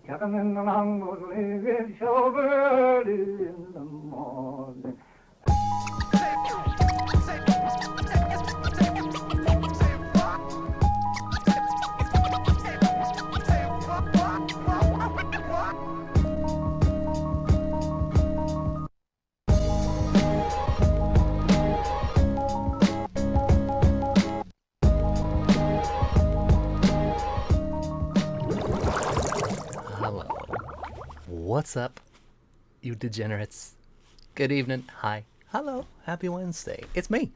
in the long wood, so early in the morning. Hello. What's up, you degenerates? Good evening. Hi. Hello. Happy Wednesday. It's me.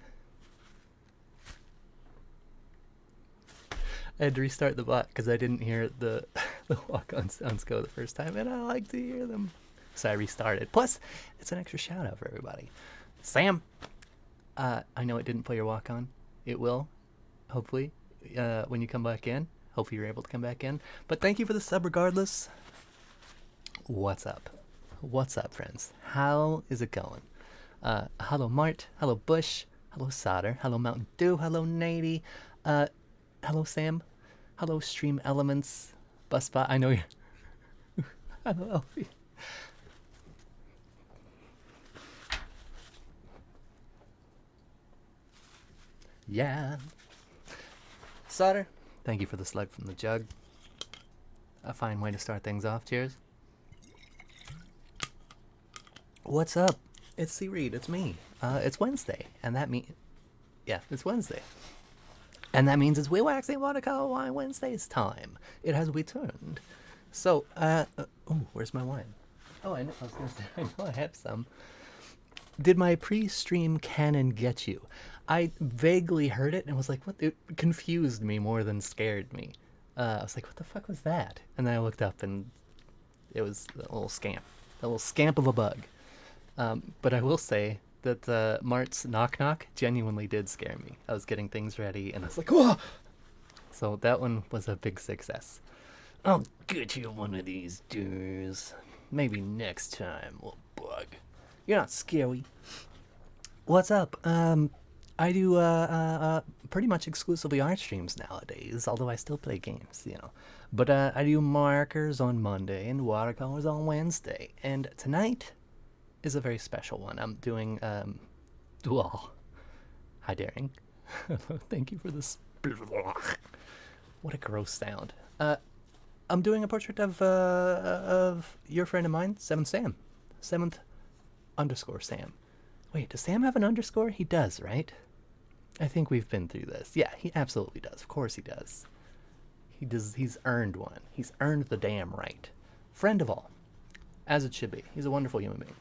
I had to restart the bot because I didn't hear the walk-on sounds go the first time, and I like to hear them. So I restarted. Plus, it's an extra shout-out for everybody. Sam, I know it didn't play your walk-on. It will, hopefully, when you come back in. Hopefully you're able to come back in. But thank you for the sub regardless. What's up? What's up, friends? How is it going? Hello, Mart. Hello, Bush. Hello, Solder. Hello, Mountain Dew. Hello, Nady. Hello, Sam. Hello, Stream Elements. Busbot. I know you're... Hello, Elfie. Yeah. Solder. Thank you for the slug from the jug. A fine way to start things off. Cheers. What's up? It's C. Reed. It's me. It's Wednesday, and that means... Yeah, it's Wednesday. And that means it's We Waxing Watercolor Wine Wednesday's time. It has returned. So, oh, where's my wine? Oh, I know. I was gonna say, I know I have some. Did my pre-stream canon get you? I vaguely heard it and was like, what? It confused me more than scared me. I was like, what the fuck was that? And then I looked up and it was a little scamp. A little scamp of a bug. But I will say that Mart's knock knock genuinely did scare me. I was getting things ready and I was like, whoa! So that one was a big success. I'll get you one of these doors. Maybe next time, little bug. You're not scary. What's up? I do pretty much exclusively art streams nowadays, although I still play games, you know. But I do markers on Monday and watercolors on Wednesday. And tonight is a very special one. I'm doing, well, hi Daring. Thank you for this. What a gross sound. I'm doing a portrait of your friend of mine, 7th Sam. 7th_Sam. Wait, does Sam have an underscore? He does, right? I think we've been through this. Yeah, he absolutely does. Of course he does. He does. He's earned one. He's earned the damn right. Friend of all, as it should be. He's a wonderful human being,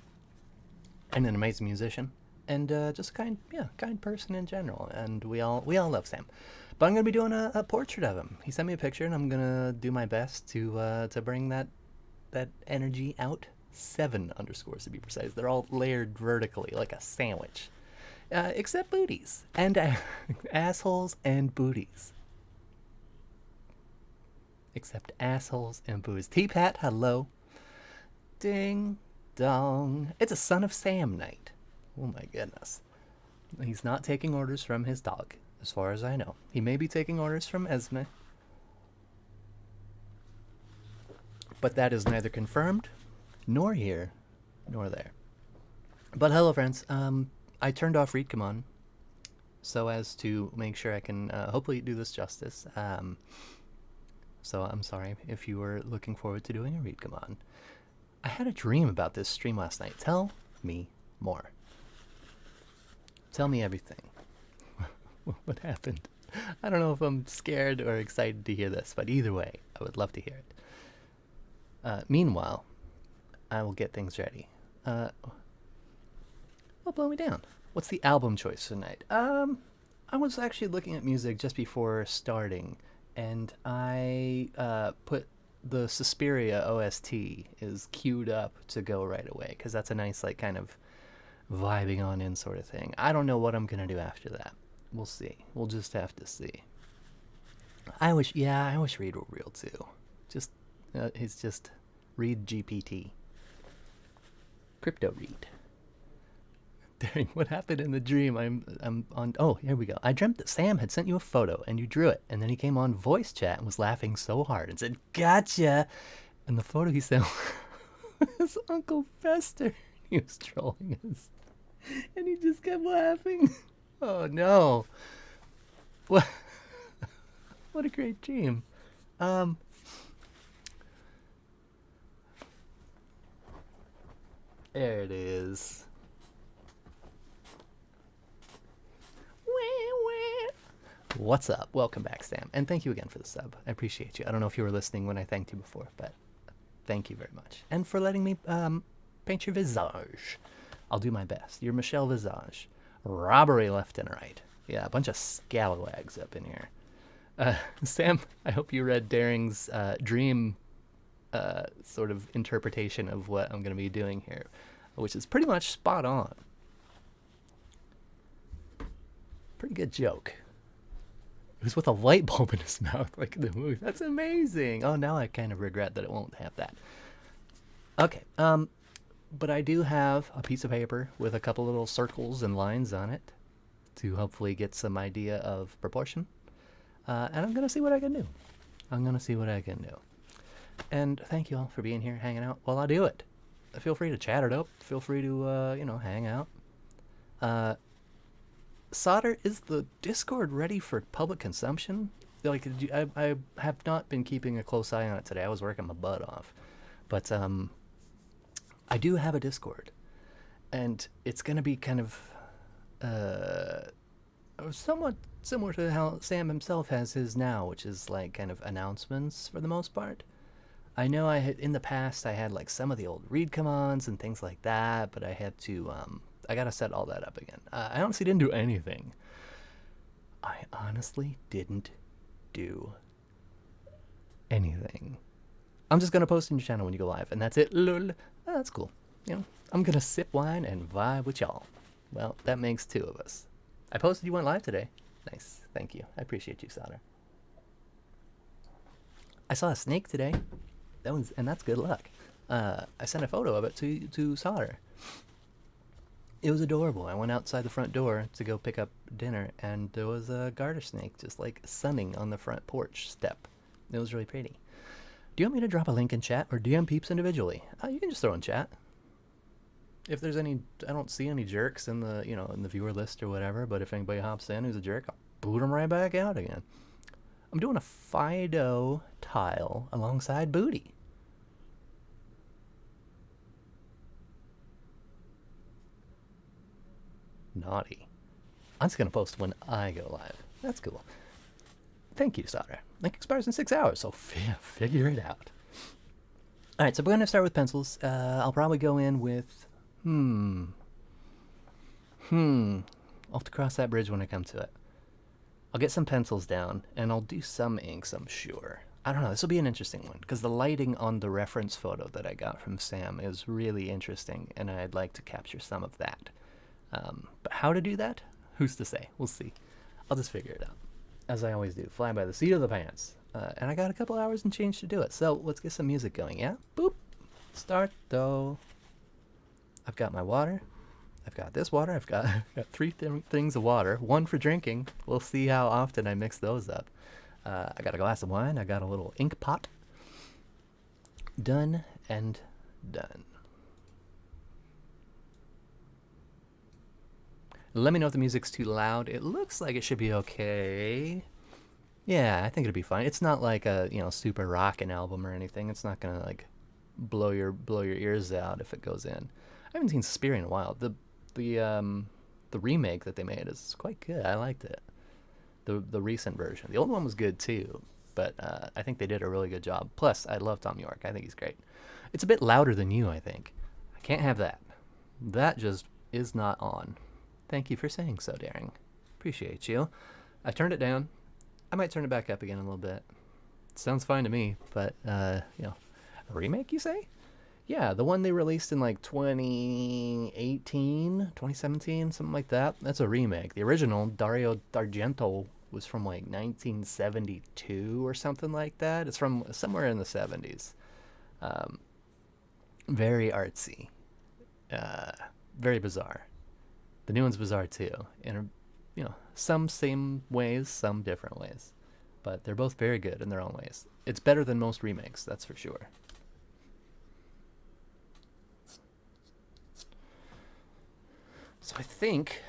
and an amazing musician, and just a kind person in general. And we all love Sam. But I'm gonna be doing a portrait of him. He sent me a picture, and I'm gonna do my best to bring that energy out. 7 underscores to be precise. They're all layered vertically like a sandwich. Except booties. And assholes and booties. Except assholes and booties. T-Pat, hello. Ding dong. It's a Son of Sam night. Oh my goodness. He's not taking orders from his dog, as far as I know. He may be taking orders from Esme. But that is neither confirmed nor here, nor there. But hello, friends. I turned off Read Command so as to make sure I can hopefully do this justice. So I'm sorry if you were looking forward to doing a Read Command. I had a dream about this stream last night. Tell me more. Tell me everything. What happened? I don't know if I'm scared or excited to hear this, but either way, I would love to hear it. Meanwhile, I will get things ready. Well, blow me down. What's the album choice tonight? I was actually looking at music just before starting, and I put the Suspiria OST is queued up to go right away, because that's a nice, like, kind of vibing on in sort of thing. I don't know what I'm gonna do after that. We'll see. We'll just have to see. I wish Reed were real too. He's just Reed GPT. Crypto Reed. Dang, what happened in the dream? I'm on. Oh, here we go. I dreamt that Sam had sent you a photo and you drew it, and then he came on voice chat and was laughing so hard and said, "Gotcha," And the photo he sent was Uncle Fester. He was trolling us. And he just kept laughing. Oh no. What what a great dream. Um There it is. What's up? Welcome back, Sam. And thank you again for the sub. I appreciate you. I don't know if you were listening when I thanked you before, but thank you very much. And for letting me paint your visage. I'll do my best. Your Michelle Visage. Robbery left and right. Yeah, a bunch of scalawags up in here. Sam, I hope you read Daring's dream sort of interpretation of what I'm going to be doing here, which is pretty much spot on. Pretty good joke. It was with a light bulb in his mouth, like in the movie. That's amazing. Oh, now I kind of regret that it won't have that. Okay, but I do have a piece of paper with a couple little circles and lines on it to hopefully get some idea of proportion. And I'm going to see what I can do. I'm going to see what I can do. And thank you all for being here, hanging out while I do it. Feel free to chat it up. Feel free to, hang out. Solder, is the Discord ready for public consumption? Like, I have not been keeping a close eye on it today. I was working my butt off. But, I do have a Discord. And it's going to be kind of, somewhat similar to how Sam himself has his now, which is like kind of announcements for the most part. I know in the past I had like some of the old read commands and things like that, but I had to I gotta set all that up again. I honestly didn't do anything. I honestly didn't do anything. I'm just gonna post in your channel when you go live, and that's it. Lol. Oh, that's cool. I'm gonna sip wine and vibe with y'all. Well, that makes two of us. I posted you went live today. Nice. Thank you. I appreciate you, Solder. I saw a snake today. That's good luck. I sent a photo of it to Solder. It was adorable. I went outside the front door to go pick up dinner, and there was a garter snake just like sunning on the front porch step. It was really pretty. Do you want me to drop a link in chat or DM peeps individually? You can just throw in chat. If there's any, I don't see any jerks in the in the viewer list or whatever. But if anybody hops in who's a jerk, I'll boot them right back out again. I'm doing a Fido tile alongside Booty. Naughty. I'm just going to post when I go live. That's cool. Thank you, Solder. Link expires in 6 hours, so figure it out. Alright, so we're going to start with pencils. I'll probably go in with... I'll have to cross that bridge when I come to it. I'll get some pencils down, and I'll do some inks, I'm sure. I don't know, this will be an interesting one, because the lighting on the reference photo that I got from Sam is really interesting, and I'd like to capture some of that. But how to do that? Who's to say? We'll see. I'll just figure it out. As I always do, fly by the seat of the pants. And I got a couple hours and change to do it, so let's get some music going, yeah? Boop! Start, though. I've got my water. I've got this water. I've got three things of water. One for drinking. We'll see how often I mix those up. I got a glass of wine. I got a little ink pot. Done and done. Let me know if the music's too loud. It looks like it should be okay. Yeah, I think it'll be fine. It's not like a super rockin' album or anything. It's not gonna like blow your ears out if it goes in. I haven't seen Suspiria in a while. The remake that they made is quite good. I liked it. The recent version. The old one was good too, but I think they did a really good job. Plus, I love Tom York. I think he's great. It's a bit louder than you, I think. I can't have that. That just is not on. Thank you for saying so, Daring. Appreciate you. I turned it down. I might turn it back up again a little bit. Sounds fine to me, but, a remake, you say? Yeah, the one they released in, like, 2018, 2017, something like that. That's a remake. The original, Dario D'Argento, was from, like, 1972 or something like that. It's from somewhere in the 70s. Very artsy. Very bizarre. The new one's bizarre too, in some same ways, some different ways, but they're both very good in their own ways. It's better than most remakes, that's for sure. So I think,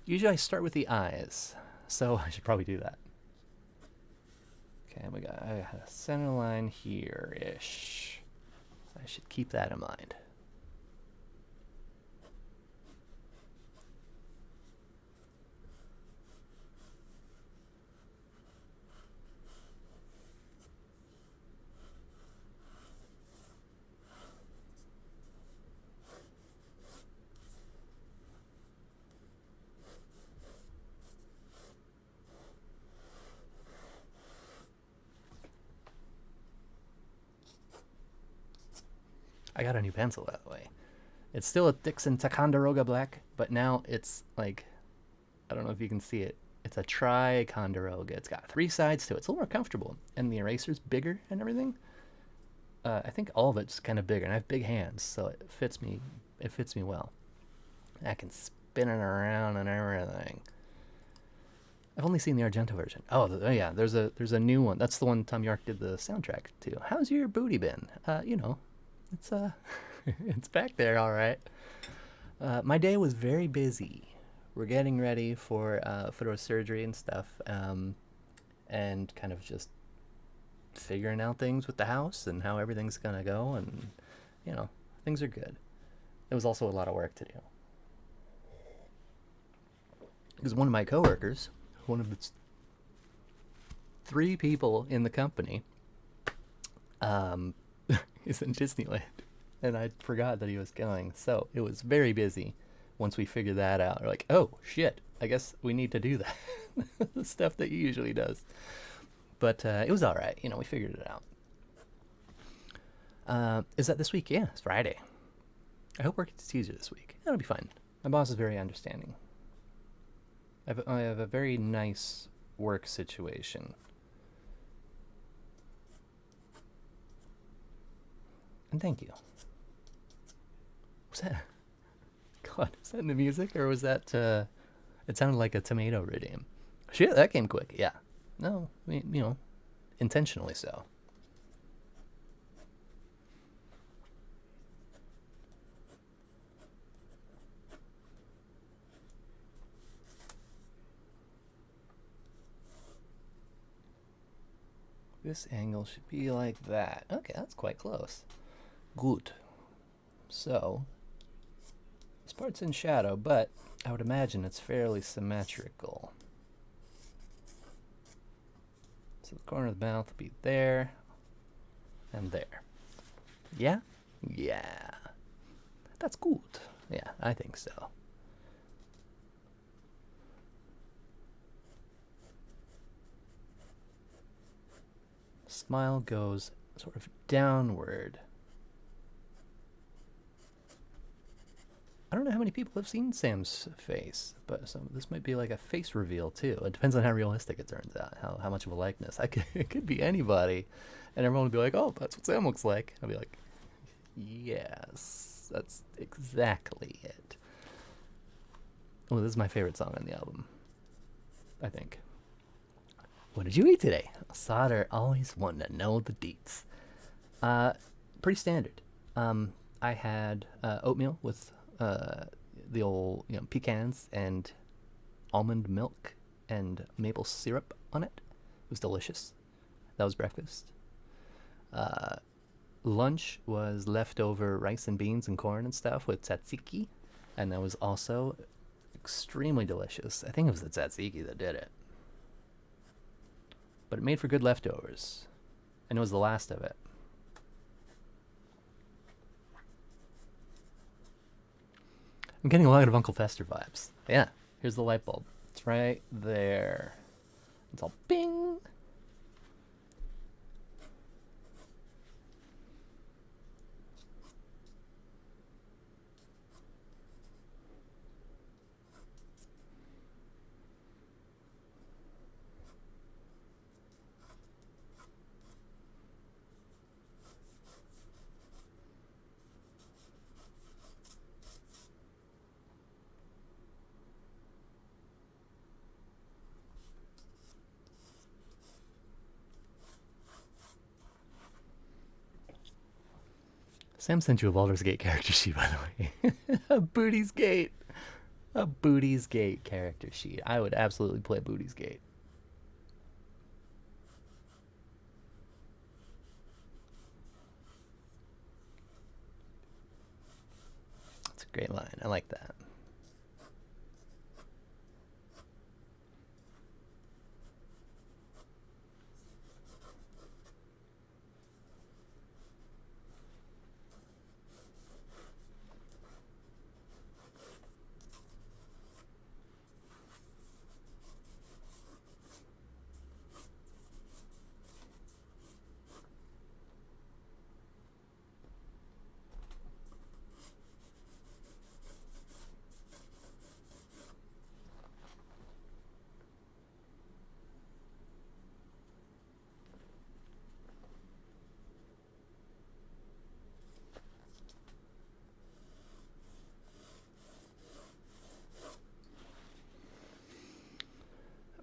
usually I start with the eyes, so I should probably do that. Okay, I got a center line here-ish. I should keep that in mind. I got a new pencil, by the way. It's still a Dixon Ticonderoga black, but now it's like, I don't know if you can see it. It's a Ticonderoga. It's got 3 sides to it. It's a little more comfortable, and the eraser's bigger and everything. I think all of it's kind of bigger, and I have big hands, so it fits me. It fits me well. I can spin it around and everything. I've only seen the Argento version. Oh yeah, there's a new one. That's the one Tom York did the soundtrack to. How's your booty been? It's it's back there, all right. My day was very busy. We're getting ready for surgery and stuff, and kind of just figuring out things with the house and how everything's gonna go, and things are good. It was also a lot of work to do because one of my coworkers, one of the 3 people in the company, is in Disneyland, and I forgot that he was going. So it was very busy. Once we figured that out, we're like, oh shit, I guess we need to do that. The stuff that he usually does. But it was all right. We figured it out. Is that this week? Yeah, it's Friday. I hope work gets easier this week. That'll be fine. My boss is very understanding. I have a very nice work situation. And thank you. Was that? God, is that in the music, or was that? It sounded like a tomato redeem. Shit, that came quick. Yeah. No, I mean, intentionally so. This angle should be like that. Okay, that's quite close. Good. So, this part's in shadow, but I would imagine it's fairly symmetrical. So the corner of the mouth will be there and there. Yeah? Yeah. That's good. Yeah, I think so. Smile goes sort of downward. I don't know how many people have seen Sam's face, but this might be like a face reveal too. It depends on how realistic it turns out, how much of a likeness. It could be anybody, and everyone would be like, "Oh, that's what Sam looks like." I'd be like, "Yes, that's exactly it." Oh, this is my favorite song on the album, I think. What did you eat today? Sauter always wanted to know the deets. Pretty standard. I had oatmeal with the old pecans and almond milk and maple syrup on it. It was delicious. That was breakfast. Lunch was leftover rice and beans and corn and stuff with tzatziki, and that was also extremely delicious. I think it was the tzatziki that did it, but it made for good leftovers, and it was the last of it. I'm getting a lot of Uncle Fester vibes. Yeah, here's the light bulb. It's right there. It's all bing. Sam sent you a Baldur's Gate character sheet, by the way. A Booty's Gate. A Booty's Gate character sheet. I would absolutely play Booty's Gate. That's a great line. I like that.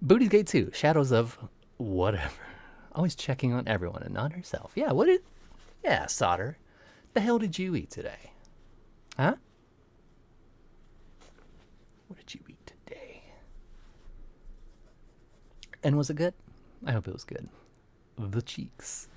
Booty's Gate 2, Shadows of whatever. Always checking on everyone and not herself. Yeah, what did... Yeah, Solder. The hell did you eat today? Huh? What did you eat today? And was it good? I hope it was good. The cheeks.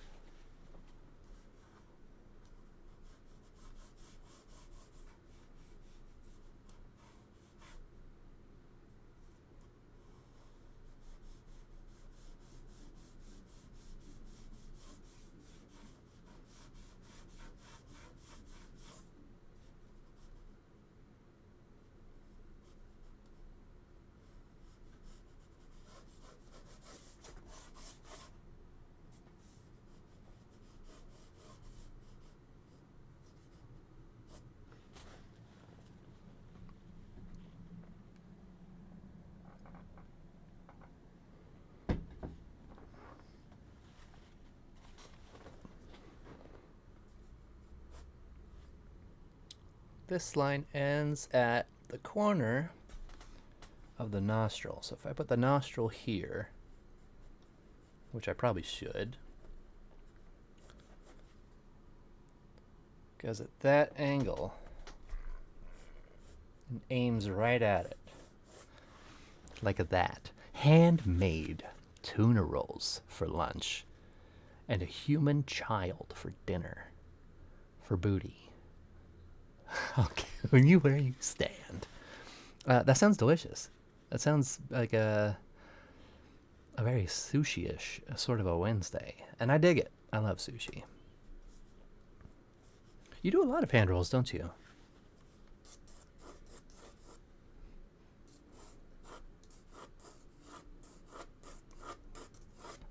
This line ends at the corner of the nostril. So if I put the nostril here, which I probably should, goes at that angle and aims right at it. Like that. Handmade tuna rolls for lunch and a human child for dinner. For booty. Okay, where you stand. That sounds delicious. That sounds like a very sushi-ish sort of a Wednesday. And I dig it. I love sushi. You do a lot of hand rolls, don't you?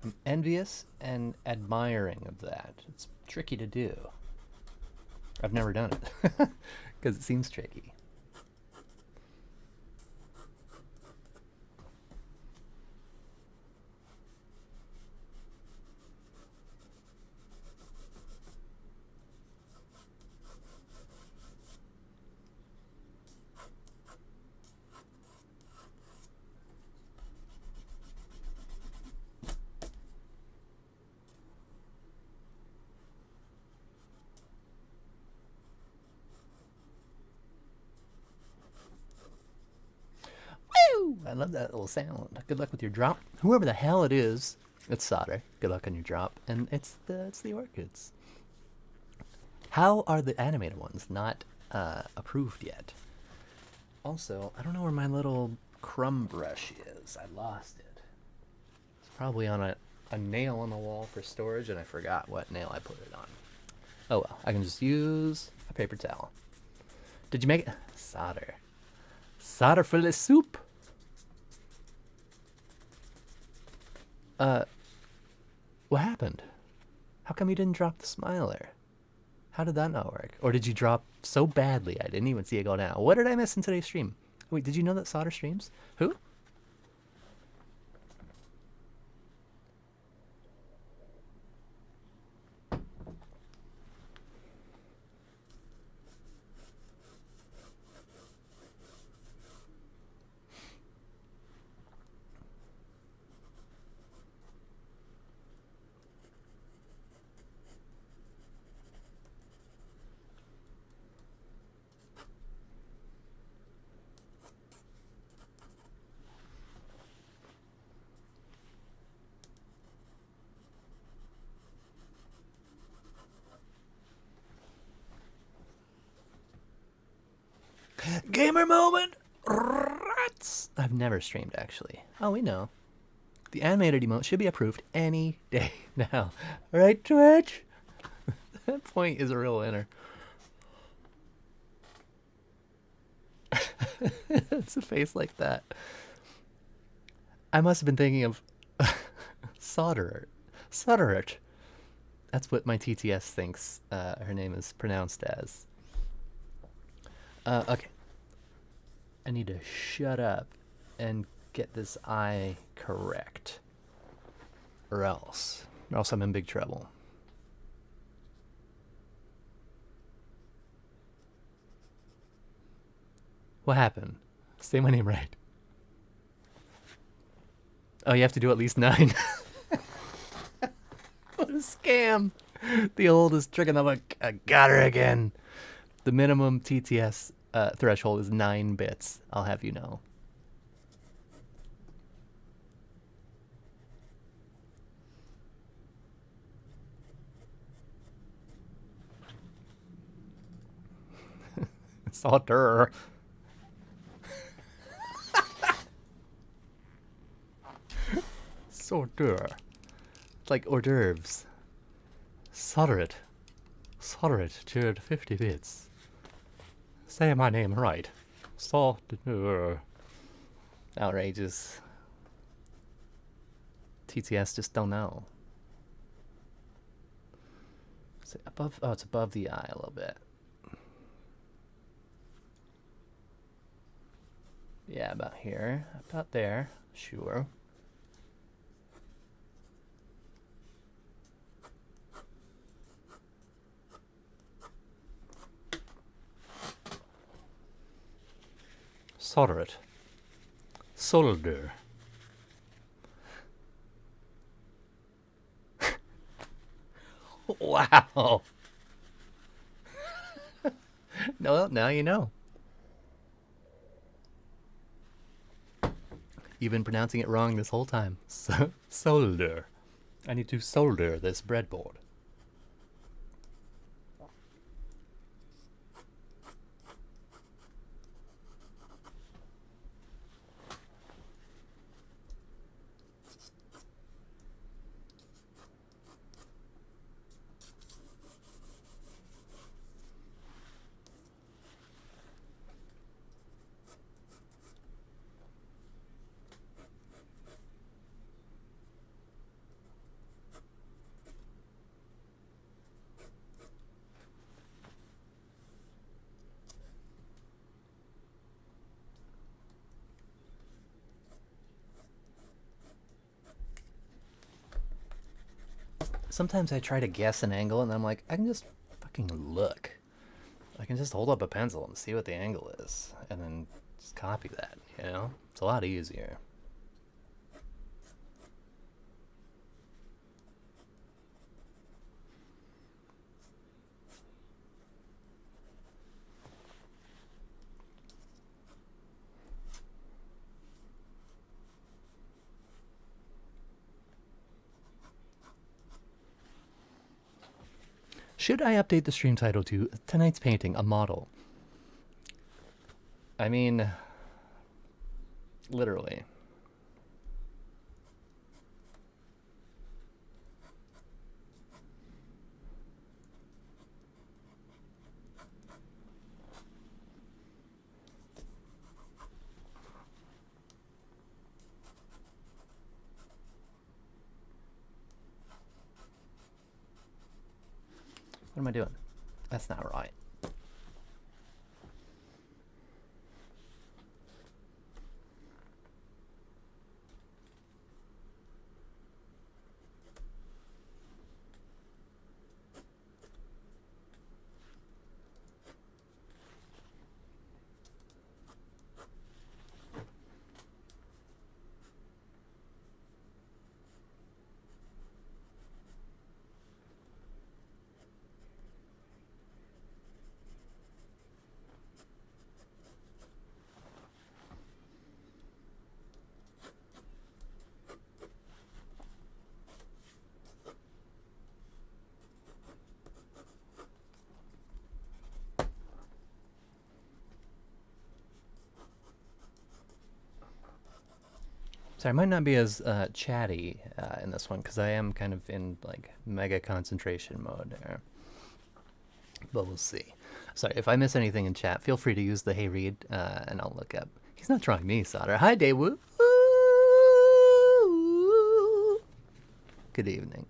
I'm envious and admiring of that. It's tricky to do. I've never done it because it seems tricky. I love that little sound. Good luck with your drop. Whoever the hell it is, it's Solder. Good luck on your drop. And it's the orchids. How are the animated ones not approved yet? Also, I don't know where my little crumb brush is. I lost it. It's probably on a nail on the wall for storage, and I forgot what nail I put it on. Oh well, I can just use a paper towel. Did you make it? Solder. Solder for the soup. What happened? How come you didn't drop the smiler? How did that not work? Or did you drop so badly I didn't even see it go down? What did I miss in today's stream? Wait, did you know that Solder streams? Who? Gamer moment! Rats! I've never streamed, actually. Oh, we know. The animated emote should be approved any day now. Right, Twitch? That point is a real winner. It's a face like that. I must have been thinking of Solderer. Solderert. That's what my TTS thinks her name is pronounced as. Okay. I need to shut up and get this eye correct. Or else I'm in big trouble. What happened? Say my name right. Oh, you have to do at least 9. What a scam. The oldest trigonometric. I got her again. The minimum TTS threshold is 9 bits, I'll have you know. Solder. Solder. It's like hors d'oeuvres. Solder it. Solder it to 50 bits. Say my name right. Solder. Outrageous. TTS just don't know. Is it above? Oh, it's above the eye a little bit. Yeah, about here. About there. Sure. Solder it. Solder. Wow. No, now you know. You've been pronouncing it wrong this whole time. Solder. I need to solder this breadboard. Sometimes I try to guess an angle and I'm like, I can just fucking look. I can just hold up a pencil and see what the angle is and then just copy that, you know? It's a lot easier. Should I update the stream title to Tonight's Painting, a Model? I mean, literally. What am I doing? That's not right. Sorry, I might not be as chatty in this one because I am kind of in like mega concentration mode there. But we'll see. Sorry, if I miss anything in chat, feel free to use the Hey Read and I'll look up. He's not trying me, Sauter. Hi, Daewoo. Good evening.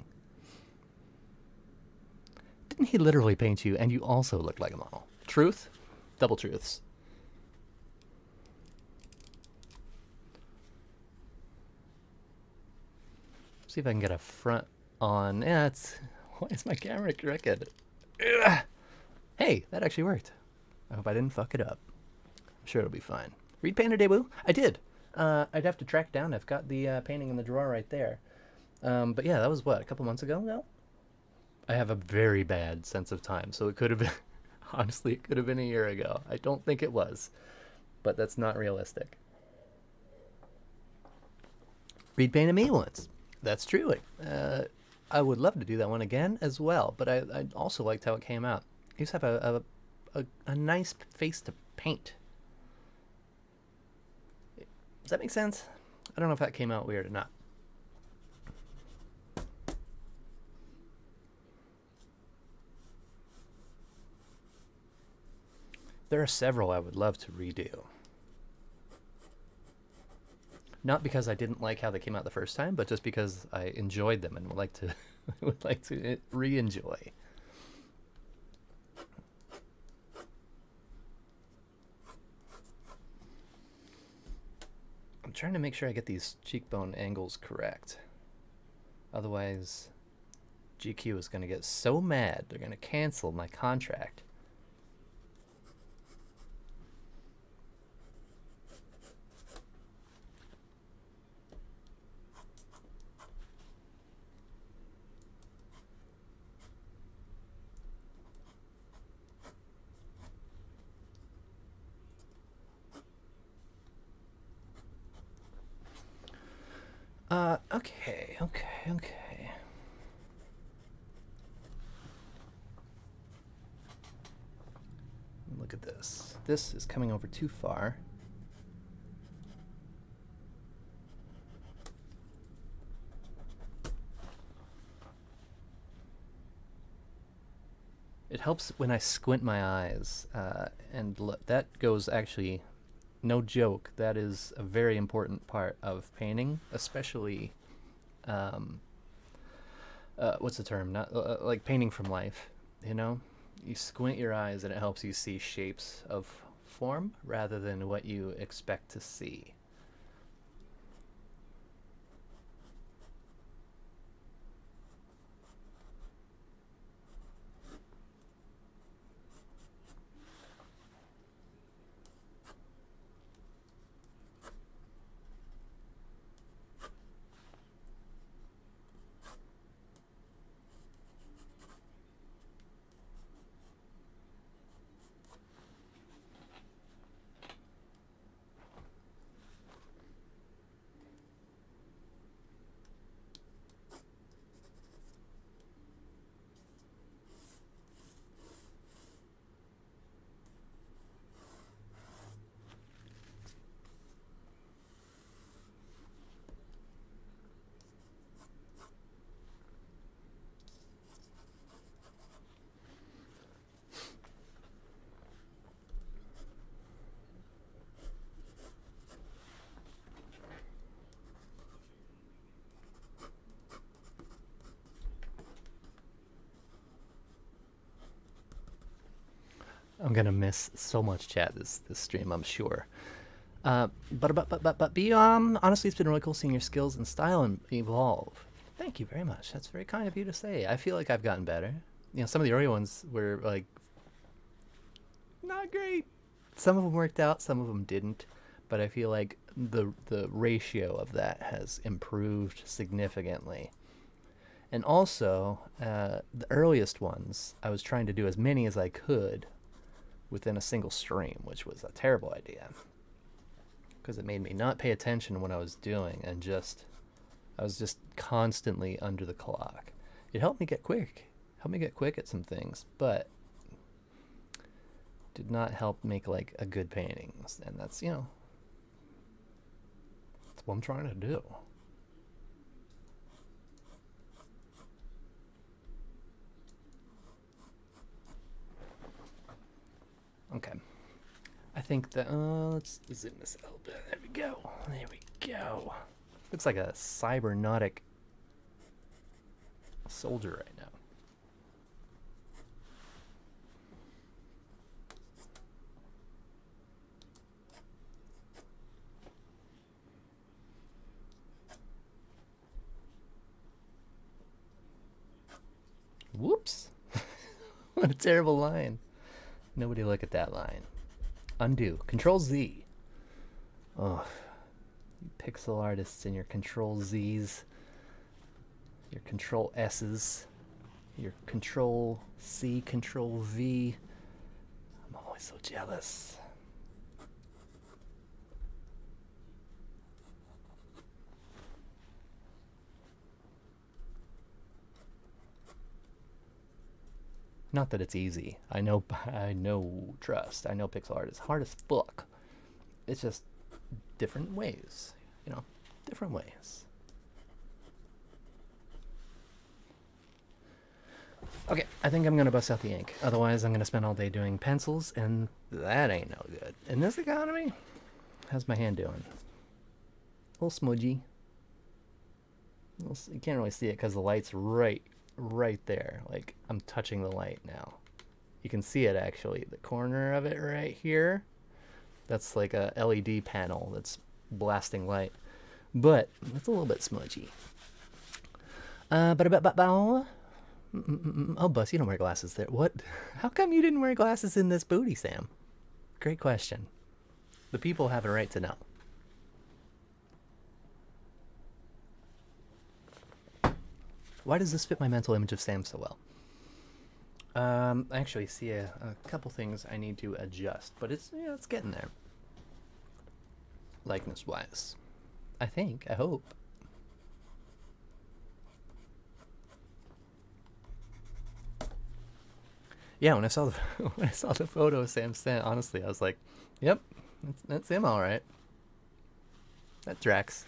Didn't he literally paint you and you also look like a model? Truth? Double truths. See if I can get a front on. Yeah, it's. Why is my camera crooked? Ugh. Hey, that actually worked. I hope I didn't fuck it up. I'm sure it'll be fine. Read painter debut? I did. I'd have to track down. I've got the painting in the drawer right there. But yeah, that was what, a couple months ago now? I have a very bad sense of time, so it could have been. Honestly, it could have been a year ago. I don't think it was, but that's not realistic. Reed painted me once. That's true. I would love to do that one again as well, but I also liked how it came out. He used to have a nice face to paint. Does that make sense? I don't know if that came out weird or not. There are several I would love to redo. Not because I didn't like how they came out the first time, but just because I enjoyed them and would like to re-enjoy. I'm trying to make sure I get these cheekbone angles correct. Otherwise, GQ is going to get so mad they're going to cancel my contract. Okay. Look at this. This is coming over too far. It helps when I squint my eyes, and look, that goes actually, no joke, that is a very important part of painting, especially, what's the term? Not like painting from life, you know? You squint your eyes and it helps you see shapes of form rather than what you expect to see. I'm gonna miss so much chat this stream, I'm sure. But beyond, honestly, it's been really cool seeing your skills and style and evolve. Thank you very much. That's very kind of you to say. I feel like I've gotten better. You know, some of the early ones were like not great. Some of them worked out, some of them didn't. But I feel like the ratio of that has improved significantly. And also, the earliest ones, I was trying to do as many as I could within a single stream, which was a terrible idea because it made me not pay attention to what I was doing and I was just constantly under the clock. It helped me get quick at some things, but did not help make like a good painting. And that's, you know, it's what I'm trying to do. Okay. I think that, let's zoom this a little bit. There we go. There we go. Looks like a cybernetic soldier right now. Whoops. What a terrible line. Nobody look at that line. Undo. Control Z. Oh, you pixel artists and your Control Z's, your Control S's, your Control C, Control V. I'm always so jealous. Not that it's easy. I know, trust. I know pixel art is hard as fuck. It's just different ways, you know, different ways. Okay, I think I'm gonna bust out the ink. Otherwise, I'm gonna spend all day doing pencils, and that ain't no good. In this economy, how's my hand doing? A little smudgy. You can't really see it because the light's right there. Like, I'm touching the light now. You can see it actually. The corner of it right here. That's like a LED panel that's blasting light. But it's a little bit smudgy. Oh, Bus, you don't wear glasses there. What? How come you didn't wear glasses in this booty, Sam? Great question. The people have a right to know. Why does this fit my mental image of Sam so well? I actually see a couple things I need to adjust, but it's getting there. Likeness-wise. I think, I hope. Yeah, when I saw the photo of Sam sent, honestly, I was like, "Yep, that's him, all right. That tracks.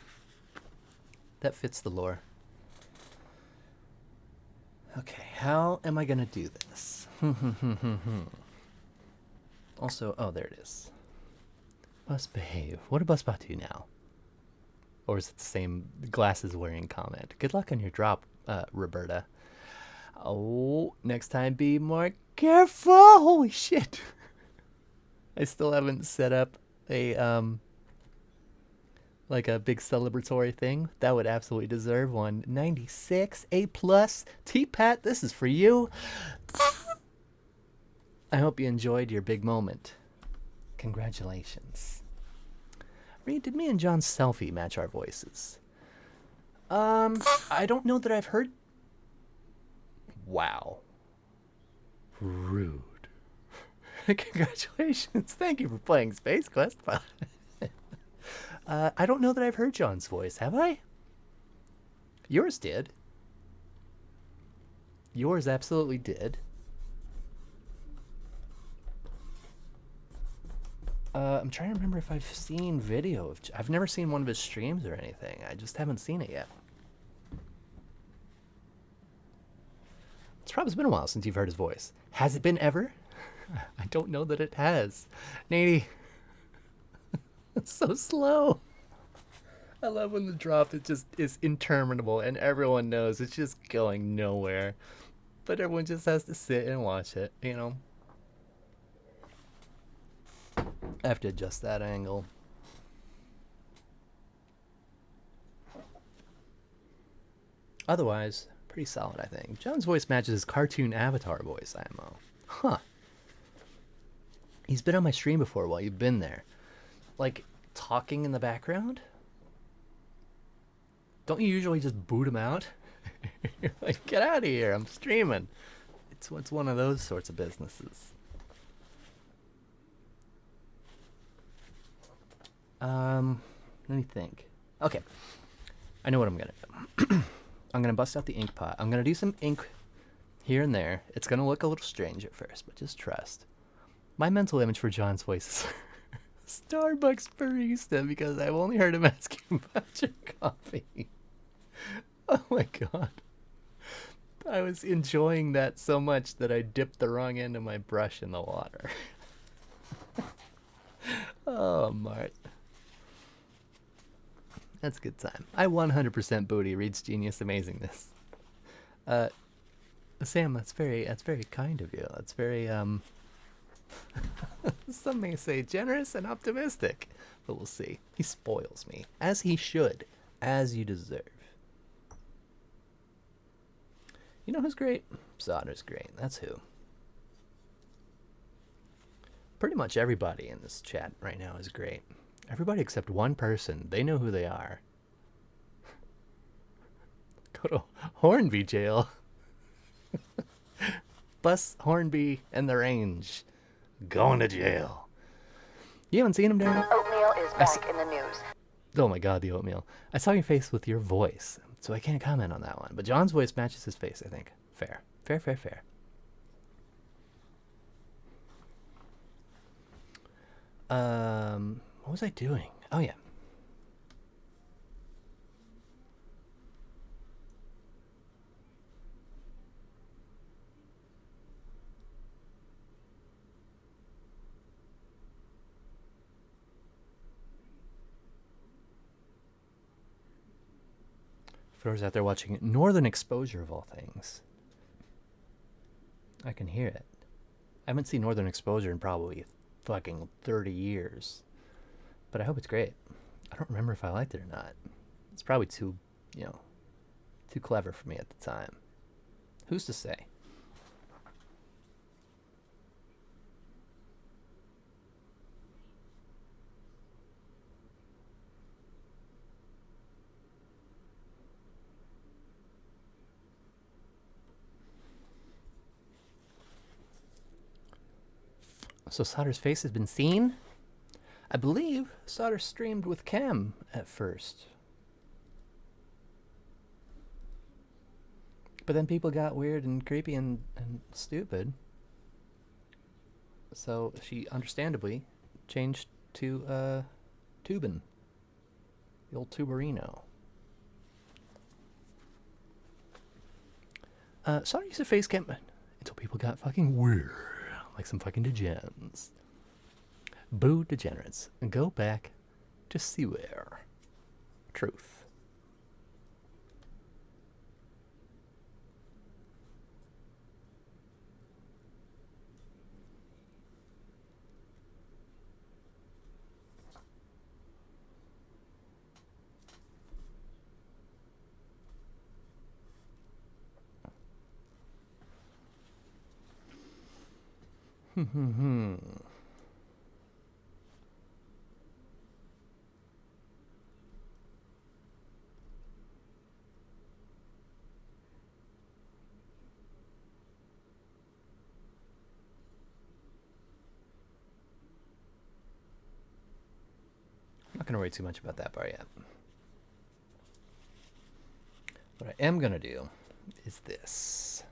That fits the lore." Okay, how am I gonna do this? Also, oh, there it is. Bus behave. What do Bus Bot do now? Or is it the same glasses wearing comment? Good luck on your drop, Roberta. Oh, next time be more careful. Holy shit. I still haven't set up a, like a big celebratory thing. That would absolutely deserve one. 96, A+, T-Pat, this is for you. I hope you enjoyed your big moment. Congratulations. Reed, did me and John's selfie match our voices? I don't know that I've heard... Wow. Rude. Congratulations. Thank you for playing Space Quest. I don't know that I've heard John's voice, have I? Yours did. Yours absolutely did. I'm trying to remember if I've seen video of... I've never seen one of his streams or anything. I just haven't seen it yet. It's probably been a while since you've heard his voice. Has it been ever? I don't know that it has. Nady. It's so slow. I love when the drop is interminable and everyone knows it's just going nowhere. But everyone just has to sit and watch it, you know. I have to adjust that angle. Otherwise, pretty solid, I think. John's voice matches his cartoon avatar voice, IMO. Huh. He's been on my stream before while you've been there. Like, talking in the background? Don't you usually just boot him out? You're like, get out of here, I'm streaming. It's one of those sorts of businesses. Let me think. Okay. I know what I'm gonna do. I'm gonna bust out the ink pot. I'm gonna do some ink here and there. It's gonna look a little strange at first, but just trust. My mental image for John's voice is Starbucks barista because I've only heard him asking about your coffee. Oh my god. I was enjoying that so much that I dipped the wrong end of my brush in the water. Oh, Mart. That's a good time. I 100% booty reads Genius Amazingness. Sam, that's very kind of you. That's very some may say generous and optimistic, but we'll see. He spoils me, as he should, as you deserve. You know who's great? Solder's great. That's who. Pretty much everybody in this chat right now is great. Everybody except one person. They know who they are. Go to Hornby jail. Bus Hornby and the range. Going to jail. You haven't seen him, Darren? Oatmeal is back in the news. Oh my god, the oatmeal. I saw your face with your voice, so I can't comment on that one. But John's voice matches his face, I think. Fair. Fair, fair, fair. What was I doing? Oh yeah. For those out there watching Northern Exposure of all things. I can hear it. I haven't seen Northern Exposure in probably fucking 30 years. But I hope it's great. I don't remember if I liked it or not. It's probably too clever for me at the time. Who's to say? So Solder's face has been seen? I believe Solder streamed with Cam at first. But then people got weird and creepy and stupid. So she understandably changed to Tubin. The old Tuberino. Solder used to face cam until people got fucking weird. Like some fucking degens. Boo degenerates. And go back to seaware. Truth. I'm not going to worry too much about that part yet. What I am going to do is this.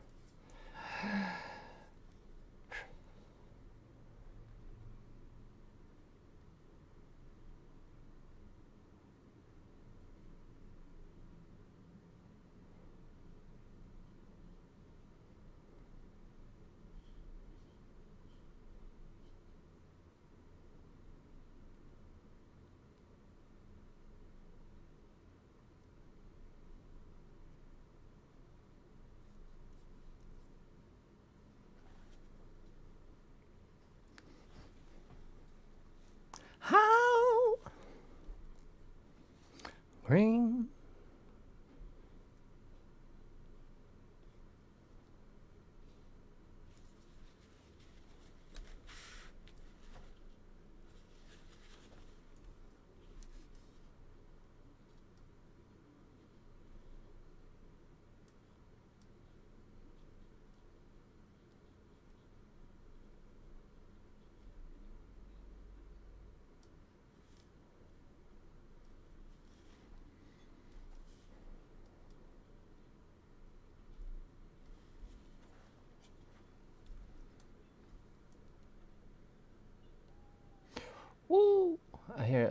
How? Green.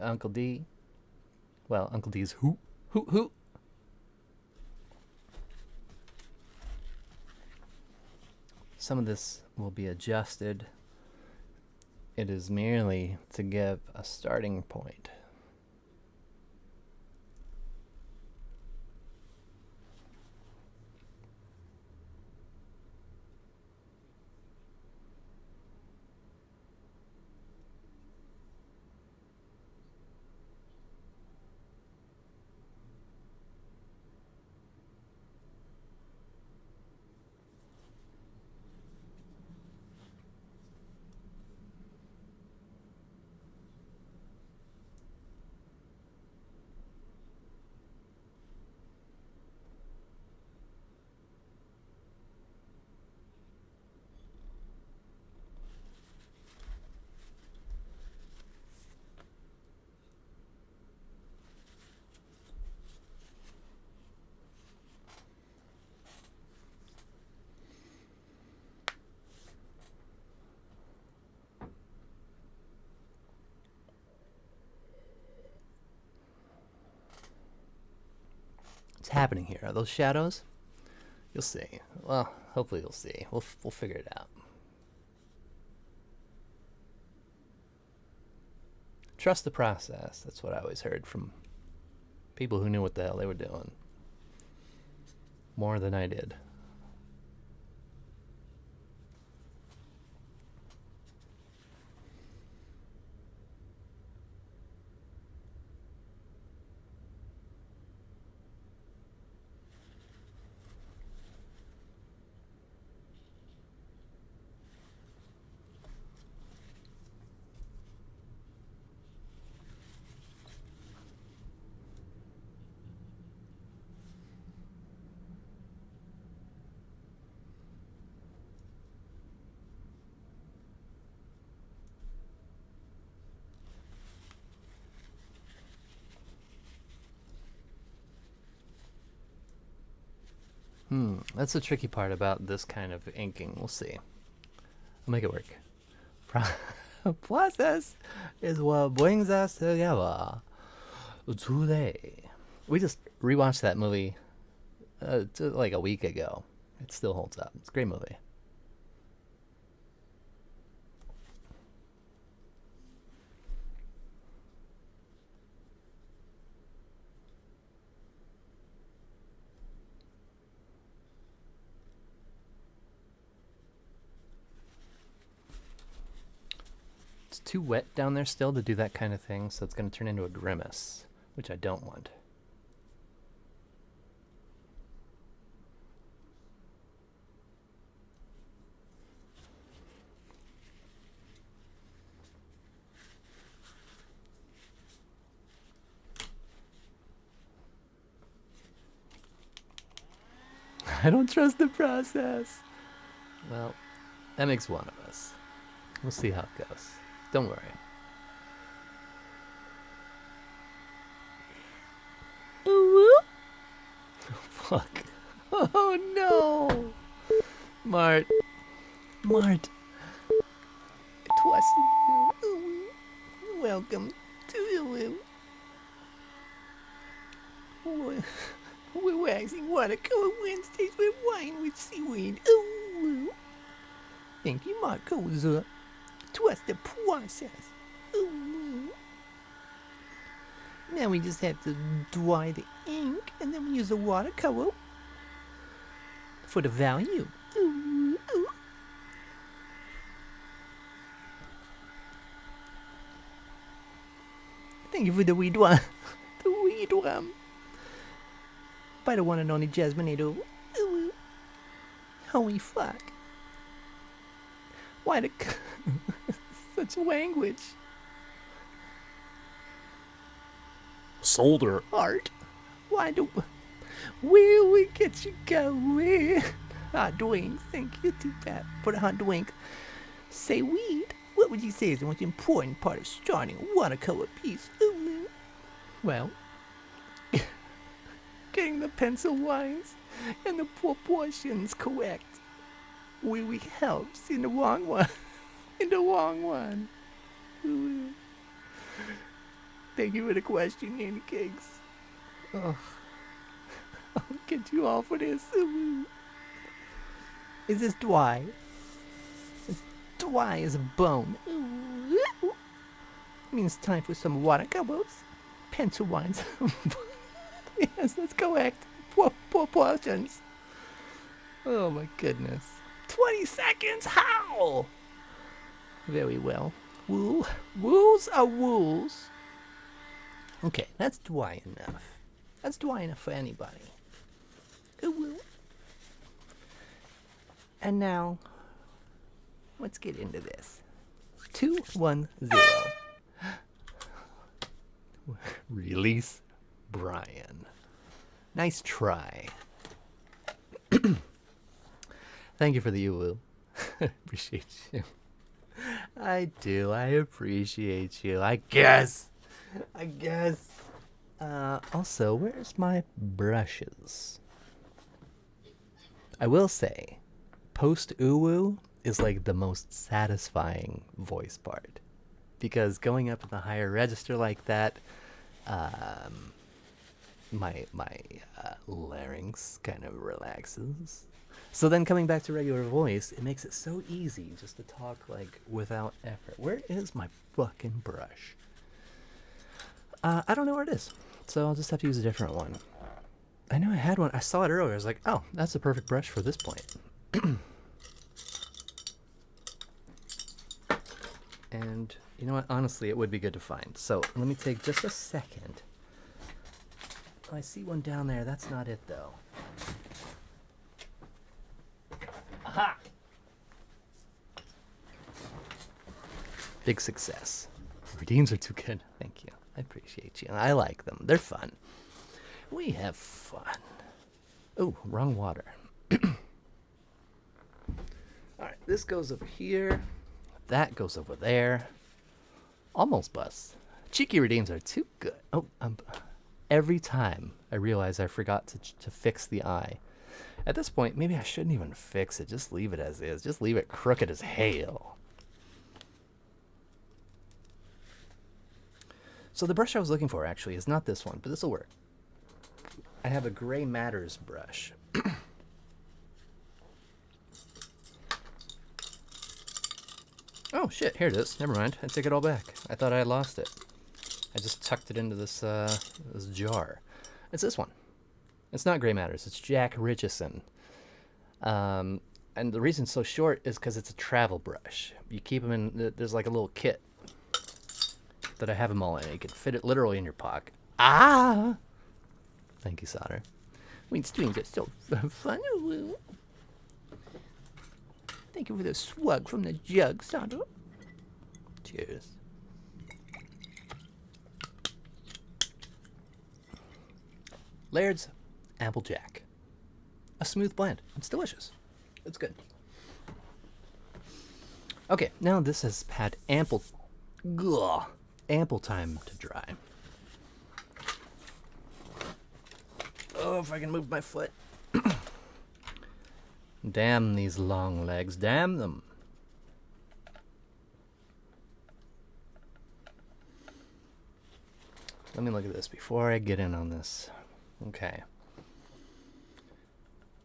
Uncle D. Well, Uncle D's hoot, hoot, hoot. Some of this will be adjusted. It is merely to give a starting point. What's happening here? Are those shadows? You'll see. Well, hopefully you'll see. We'll figure it out. Trust the process. That's what I always heard from people who knew what the hell they were doing. More than I did. That's the tricky part about this kind of inking. We'll see. I'll make it work. Process is what brings us together today. We just rewatched that movie like a week ago. It still holds up. It's a great movie. It's too wet down there still to do that kind of thing, so it's going to turn into a grimace, which I don't want. I don't trust the process. Well, that makes one of us. We'll see how it goes. Don't worry. Ooh. Oh, fuck. Oh no! Mart. Mart. It wasn't you. Ooh. Welcome to you. We're waxing watercolor Wednesdays with wine with seaweed. Ooh. Thank you, Marcosa. Trust the process. Ooh. Now we just have to dry the ink and then we use the watercolor for the value. Ooh. Ooh. Thank you for the weed one. The weed one. By the one and only Jasmineado. Ooh. Holy fuck. Why the such language? Solder art. Why do will we get you going? Hot wings, thank you too bad for the hot wink. Say weed. What would you say is the most important part of starting a watercolor piece? Ooh. Well, getting the pencil lines and the proportions correct really helps in the long one. In the long one. Ooh. Thank you for the question, Nanny Cakes. Oh, I'll get you all for this. Is this Dwy? Dwy is a bone. Means time for some water gobbles. Pencil wines. Yes, that's correct. Poor portions. Oh my goodness. 20 seconds? How? Very well. Woos are woos. Okay, that's dry enough. That's dry enough for anybody. Ooh. And now, let's get into this. 2-1-0. Release Brian. Nice try. Thank you for the uwu. Appreciate you. I do. I appreciate you. I guess. Also, where's my brushes? I will say, post uwu is like the most satisfying voice part. Because going up in the higher register like that, my larynx kind of relaxes. So then coming back to regular voice, it makes it so easy just to talk like without effort. Where is my fucking brush? I don't know where it is, so I'll just have to use a different one. I know I had one. I saw it earlier. I was like, oh, that's the perfect brush for this point. And you know what? Honestly, it would be good to find. So let me take just a second. Oh, I see one down there. That's not it, though. Aha! Big success. Redeems are too good. Thank you. I appreciate you. I like them. They're fun. We have fun. Oh, wrong water. Alright, this goes over here. That goes over there. Almost bust. Cheeky redeems are too good. Oh, every time I realize I forgot to fix the eye. At this point, maybe I shouldn't even fix it. Just leave it as is. Just leave it crooked as hail. So the brush I was looking for actually is not this one, but this will work. I have a Gray Matters brush. Oh shit, here it is. Never mind. I take it all back. I thought I had lost it. I just tucked it into this this jar. It's this one. It's not Gray Matters. It's Jack Richardson. And the reason it's so short is because it's a travel brush. You keep them in. There's like a little kit that I have them all in. You can fit it literally in your pocket. Ah! Thank you, Solder. When streams are so fun. Thank you for the swug from the jug, Solder. Cheers. Laird's Applejack. A smooth blend. It's delicious. It's good. Okay, now this has had ample time to dry. Oh, if I can move my foot. Damn these long legs. Damn them. Let me look at this before I get in on this. Okay.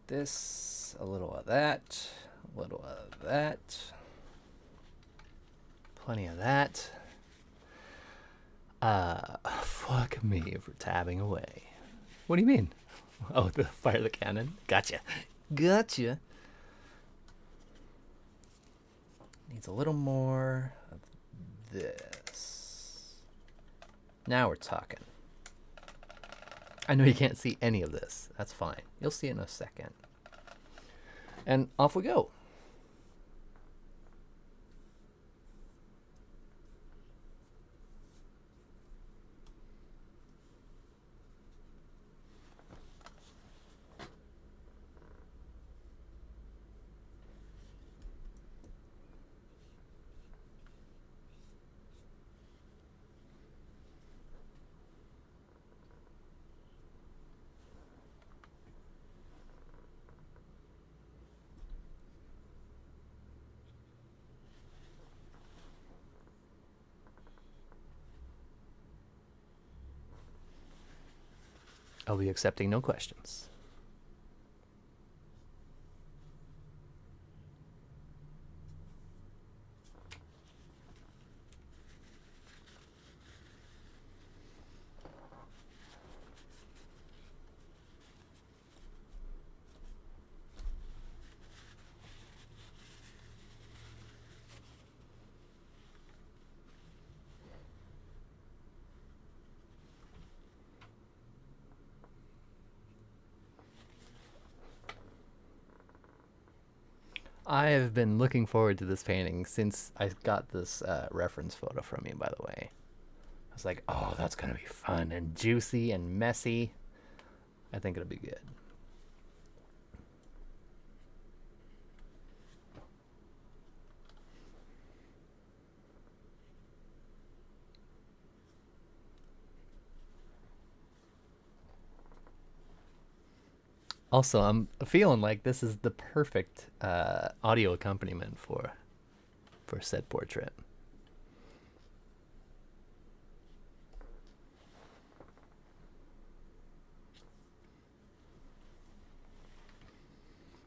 This, a little of that, a little of that. Plenty of that. Fuck me for tabbing away. What do you mean? Oh, the fire the cannon? Gotcha. Gotcha. Needs a little more of this. Now we're talking. I know you can't see any of this. That's fine. You'll see it in a second. And off we go. I'll be accepting no questions. I have been looking forward to this painting since I got this reference photo from you, by the way. I was like, oh, that's going to be fun and juicy and messy. I think it'll be good. Also, I'm feeling like this is the perfect audio accompaniment for said portrait.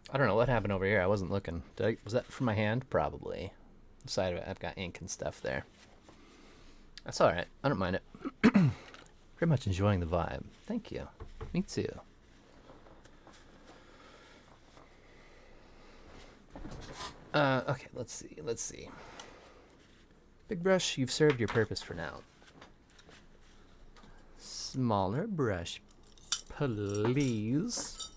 I don't know what happened over here. I wasn't looking. Was that from my hand? Probably. The side of it, I've got ink and stuff there. That's all right. I don't mind it. Pretty much enjoying the vibe. Thank you. Me too. Okay, let's see. Big brush, you've served your purpose for now. Smaller brush, please.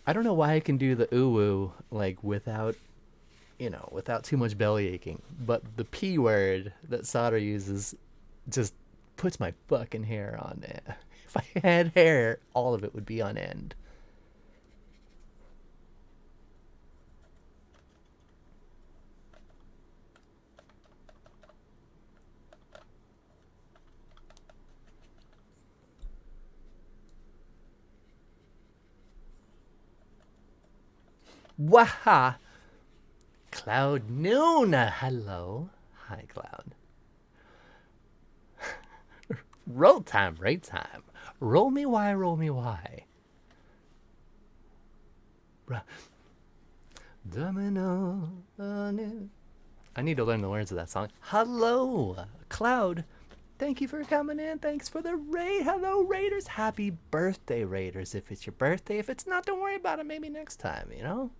I don't know why I can do the ooh-woo, like, without too much belly aching. But the P word that Solder uses just puts my fucking hair on it. If I had hair, all of it would be on end. Waha! Cloud Noon! Hello. Hi, Cloud. Roll time, right time. Roll me why, roll me why. Domino. I need to learn the words of that song. Hello, Cloud. Thank you for coming in. Thanks for the raid. Hello, Raiders. Happy birthday, Raiders. If it's your birthday. If it's not, don't worry about it. Maybe next time, you know?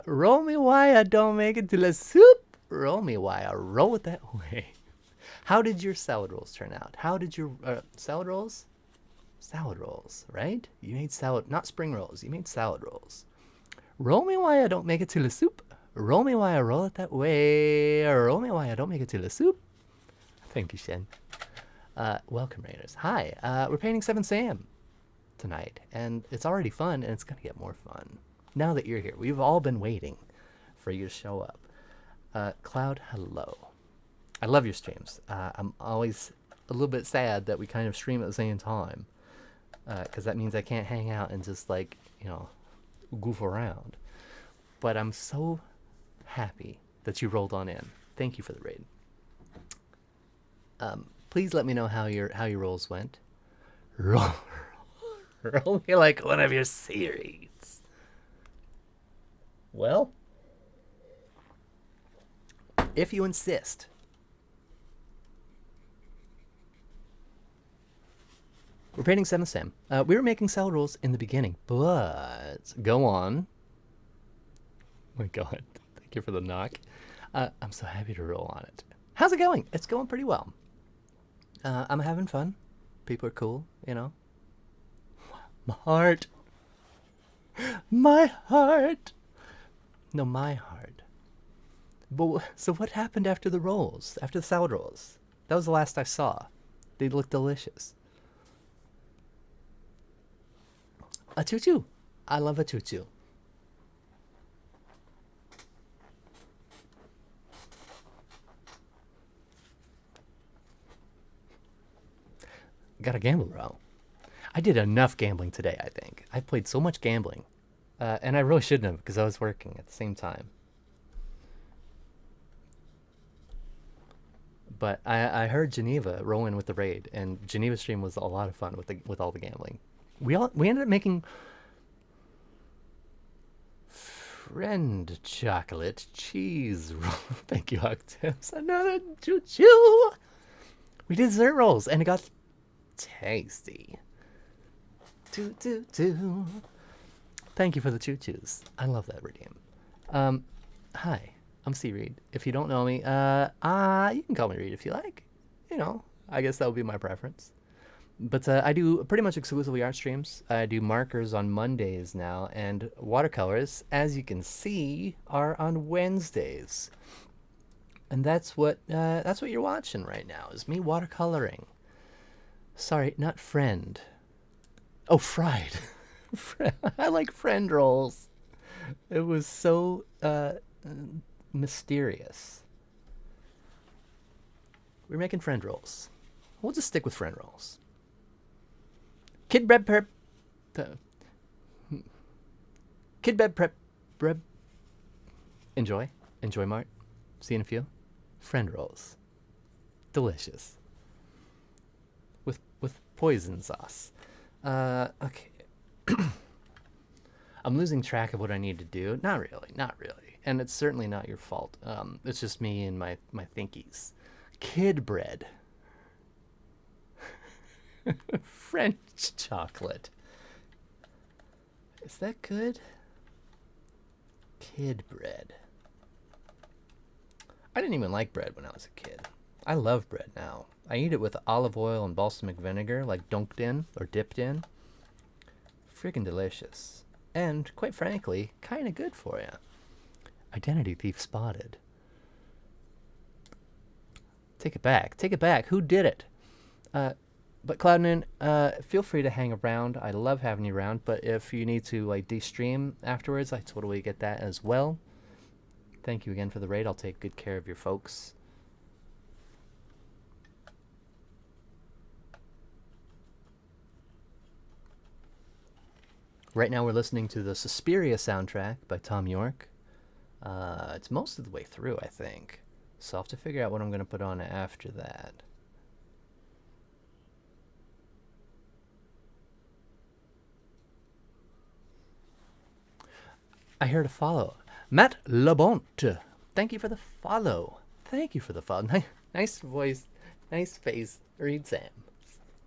Roll me why I don't make it to the soup. Roll me why I roll it that way. How did your salad rolls turn out? How did your salad rolls? Salad rolls, right? You made salad, not spring rolls. You made salad rolls. Roll me why I don't make it to the soup. Roll me why I roll it that way. Roll me why I don't make it to the soup. Thank you, Shen. Welcome, Raiders. Hi. We're painting 7 Sam tonight, and it's already fun, and it's gonna get more fun now that you're here. We've all been waiting for you to show up. Cloud, hello. I love your streams. I'm always a little bit sad that we kind of stream at the same time, because that means I can't hang out and just, like, you know, goof around. But I'm so happy that you rolled on in. Thank you for the raid. Please let me know how your rolls went. Roll me like one of your series. Well, if you insist. We're painting 7 Sam. We were making salad rolls in the beginning, but go on. Oh my God, thank you for the knock. I'm so happy to roll on it. How's it going? It's going pretty well. I'm having fun. People are cool, you know. My heart. My heart. No, my heart. But so what happened after the rolls? After the salad rolls? That was the last I saw. They looked delicious. A choo-choo. I love a choo-choo. Got a gamble row. I did enough gambling today, I think. I played so much gambling. And I really shouldn't have, because I was working at the same time. But I heard Geneva roll in with the raid, and Geneva stream was a lot of fun with all the gambling. We ended up making friend chocolate cheese roll. Thank you, Octaves. Another choo-choo. We did dessert rolls, and it got tasty. Choo-choo-choo. Thank you for the choo-choos. I love that redeem. Hi, I'm C. Reed. If you don't know me, you can call me Reed if you like. You know, I guess that would be my preference. But I do pretty much exclusively art streams. I do markers on Mondays now, and watercolors, as you can see, are on Wednesdays. And that's what you're watching right now, is me watercoloring. Sorry, not friend. Oh, fried. I like friend rolls. It was so mysterious. We're making friend rolls. We'll just stick with friend rolls. Kid bread prep. Kid bread prep. Bread. Enjoy, Mart. See you in a few. Friend rolls. Delicious. With poison sauce. Okay. I'm losing track of what I need to do. Not really. And it's certainly not your fault. It's just me and my thinkies. Kid bread. French chocolate. Is that good? Kid bread. I didn't even like bread when I was a kid. I love bread now. I eat it with olive oil and balsamic vinegar, like dunked in or dipped in. Friggin' delicious. And, quite frankly, kind of good for you. Identity thief spotted. Take it back. Who did it? But Cloudnin, feel free to hang around. I love having you around. But if you need to like de-stream afterwards, I totally get that as well. Thank you again for the raid. I'll take good care of your folks. Right now we're listening to the Suspiria soundtrack by Tom York. It's most of the way through, I think. So I'll have to figure out what I'm going to put on after that. I heard a follow. Matt Labonte. Thank you for the follow. Nice voice. Nice face. Read Sam.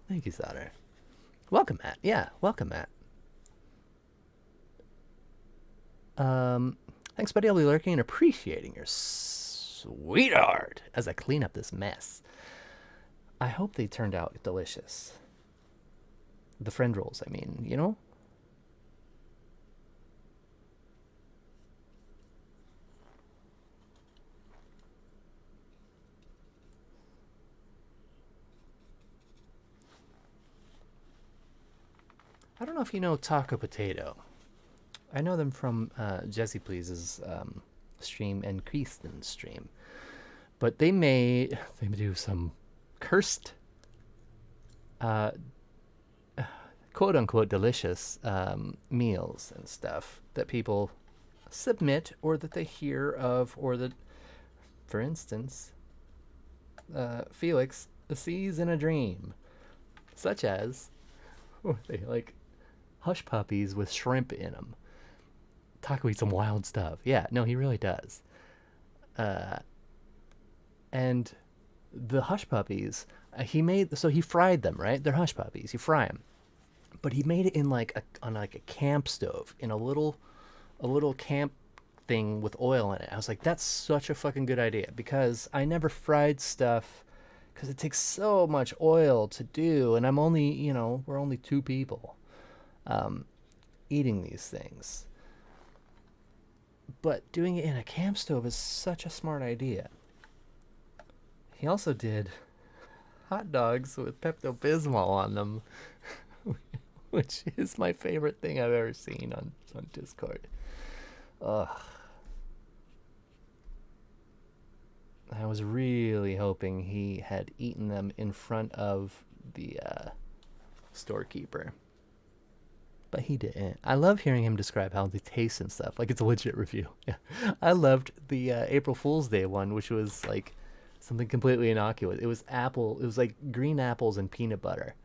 Thank you, Sauter. Welcome, Matt. Yeah, welcome, Matt. Thanks, buddy. I'll be lurking and appreciating your sweetheart as I clean up this mess. I hope they turned out delicious. The friend rolls, I mean, you know? I don't know if you know Taco Potato. I know them from Jesse Please's stream and Kristen's stream. But they do some cursed, quote-unquote delicious meals and stuff that people submit or that they hear of, or that, for instance, Felix sees in a dream. Such as, they like hush puppies with shrimp in them. Taco eats some wild stuff. Yeah, no, he really does. And the hush puppies, he fried them, right? They're hush puppies. You fry them, but he made it in on a camp stove in a little camp thing with oil in it. I was like, that's such a fucking good idea, because I never fried stuff because it takes so much oil to do, and I'm only, we're only 2 people eating these things. But doing it in a camp stove is such a smart idea. He also did hot dogs with Pepto-Bismol on them, which is my favorite thing I've ever seen on Discord. Ugh. I was really hoping he had eaten them in front of the storekeeper. But he didn't. I love hearing him describe how they taste and stuff. Like, it's a legit review. Yeah. I loved the April Fool's Day one, which was like Something completely innocuous. It was apple. It was like green apples and peanut butter.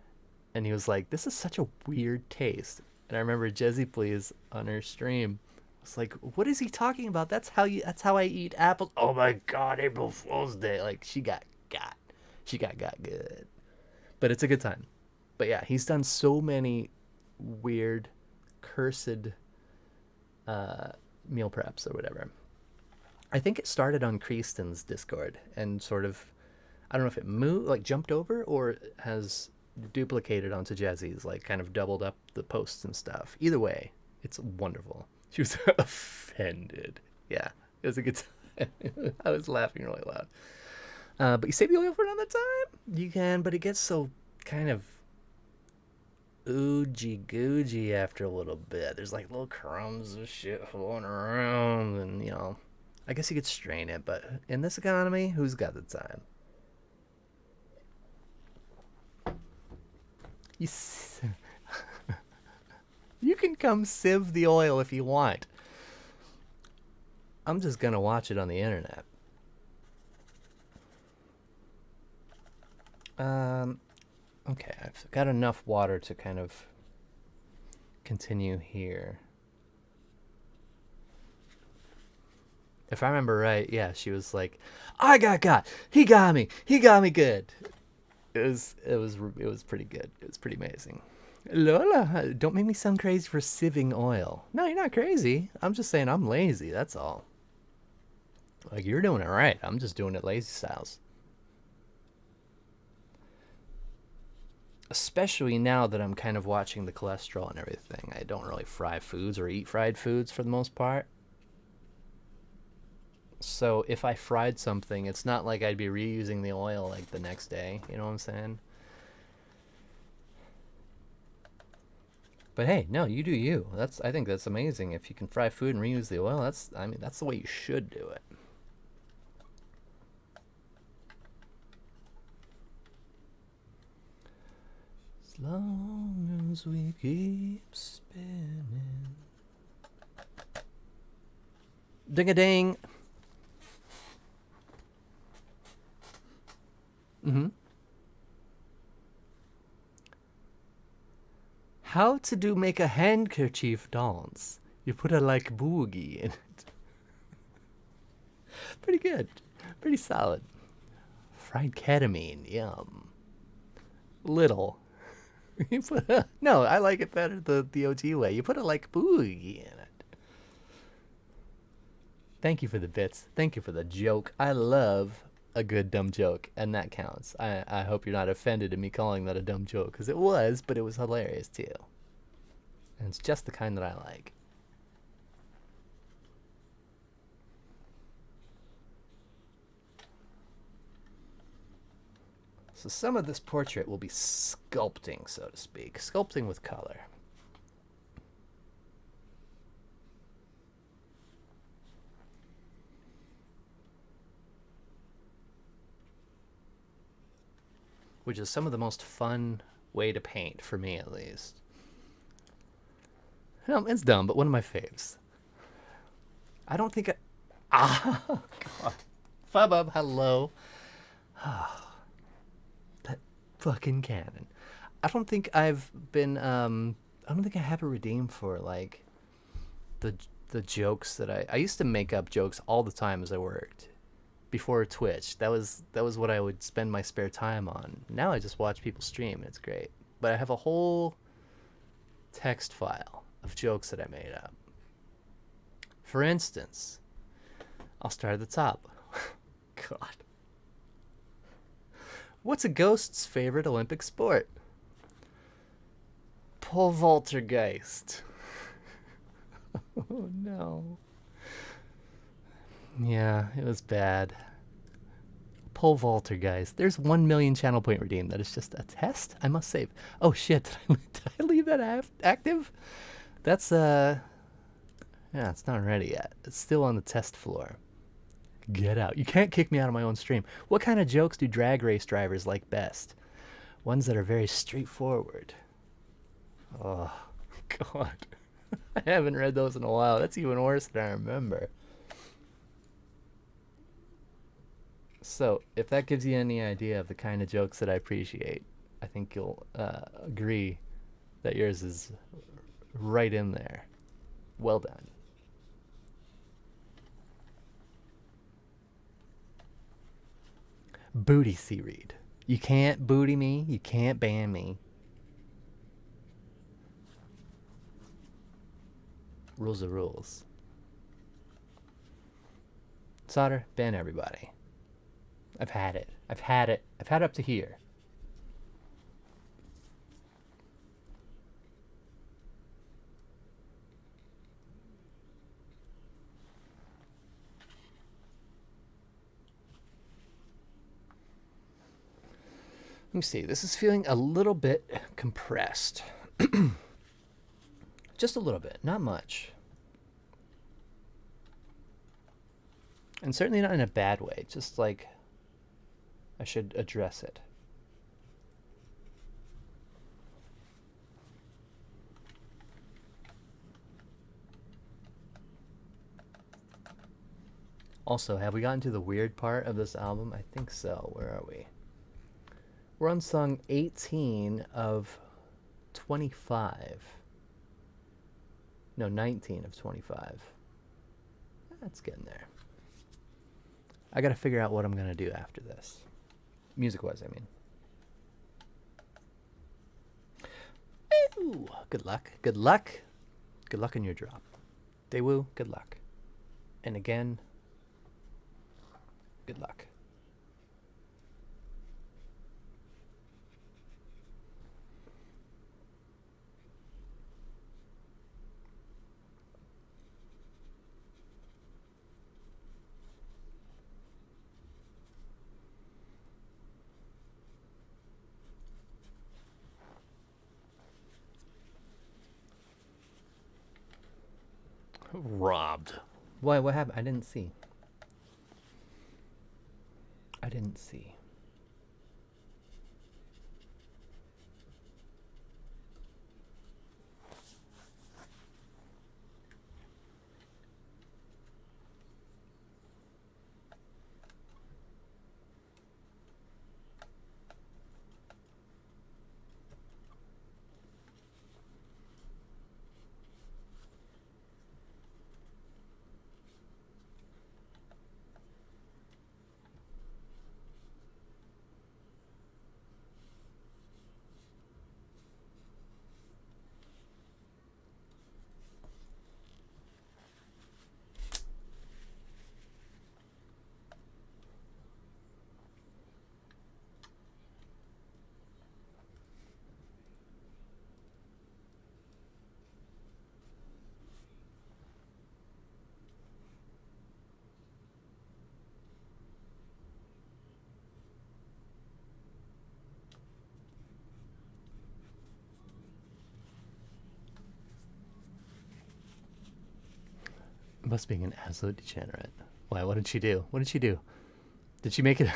And he was like, "This is such a weird taste." And I remember Jezzy Please on her stream was like, "What is he talking about? That's how I eat apples." Oh my god, April Fool's Day! Like she got good. But it's a good time. But yeah, he's done so many weird, cursed meal preps or whatever. I think it started on Kreeston's Discord and sort of, I don't know if it moved, like jumped over, or has duplicated onto Jazzy's, like kind of doubled up the posts and stuff. Either way, it's wonderful. She was offended. Yeah, it was a good time. I was laughing really loud. But you save the oil for another time? You can, but it gets so kind of oogie googie after a little bit. There's like little crumbs of shit floating around, and you know, I guess you could strain it, but in this economy, who's got the time? You, you can come sieve the oil if you want. I'm just gonna watch it on the internet. Okay, I've got enough water to kind of continue here. If I remember right, yeah, she was like, "I got. He got me good." It was pretty good. It was pretty amazing. Lola, don't make me sound crazy for sieving oil. No, you're not crazy. I'm just saying I'm lazy. That's all. Like, you're doing it right. I'm just doing it lazy styles. Especially now that I'm kind of watching the cholesterol and everything. I don't really fry foods or eat fried foods for the most part. So if I fried something, it's not like I'd be reusing the oil like the next day. You know what I'm saying? But hey, no, you do you. I think that's amazing. If you can fry food and reuse the oil, that's the way you should do it. As long as we keep spinning. Ding-a-ding. How to make a handkerchief dance. You put a like boogie in it. Pretty good. Pretty solid. Fried ketamine. Yum. Little. You put no, I like it better the OG way. You put a like boogie in it. Thank you for the bits. Thank you for the joke. I love a good dumb joke, and that counts. I hope you're not offended at me calling that a dumb joke, because it was, but it was hilarious too. And it's just the kind that I like. So some of this portrait will be sculpting, so to speak. Sculpting with color. Which is some of the most fun way to paint, for me at least. No, it's dumb, but one of my faves. I don't think Ah, God. Fubub, hello. That fucking cannon. I don't think I've been, I don't think I have a redeem for, like, the jokes that I used to make up jokes all the time as I worked. Before Twitch, that was what I would spend my spare time on. Now I just watch people stream. It's great. But I have a whole text file of jokes that I made up. For instance, I'll start at the top. God. What's a ghost's favorite Olympic sport? Pole vaultergeist. Oh no. Yeah, it was bad. Pole vaulter, guys. There's 1 million channel point redeemed. That is just a test. I must save. Oh shit! Did I leave that active? That's yeah, it's not ready yet. It's still on the test floor. Get out! You can't kick me out of my own stream. What kind of jokes do drag race drivers like best? Ones that are very straightforward. Oh God, I haven't read those in a while. That's even worse than I remember. So, if that gives you any idea of the kind of jokes that I appreciate, I think you'll agree that yours is right in there. Well done. Booty seaweed. You can't booty me. You can't ban me. Rules are rules. Solder, ban everybody. I've had it. I've had it. I've had up to here. Let me see. This is feeling a little bit compressed. Just a little bit, not much. And certainly not in a bad way, just like I should address it. Also, have we gotten to the weird part of this album? I think so. Where are we? We're on song 18 of 25. No, 19 of 25. That's getting there. I gotta figure out what I'm gonna do after this. Music-wise, I mean. Ooh, good luck. Good luck. Good luck in your drop. Daewoo, good luck. And again, good luck. Robbed. Why? What happened? I didn't see. I didn't see. Must be an absolute degenerate. Why? What did she do? What did she do? Did she make it?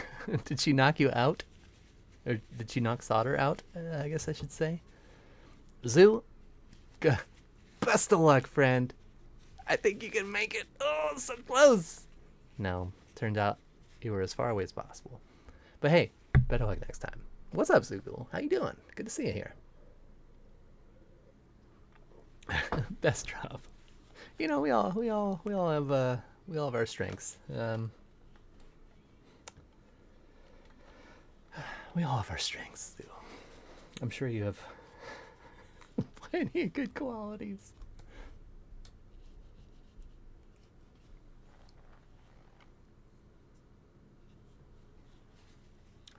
Did she knock you out? Or did she knock Solder out? I guess I should say. Zoo, best of luck, friend. I think you can make it. Oh, so close. No, turned out you were as far away as possible. But hey, better luck next time. What's up, Zugal? How you doing? Good to see you here. Best drop. You know, we all have our strengths. We all have our strengths, too. I'm sure you have plenty of good qualities.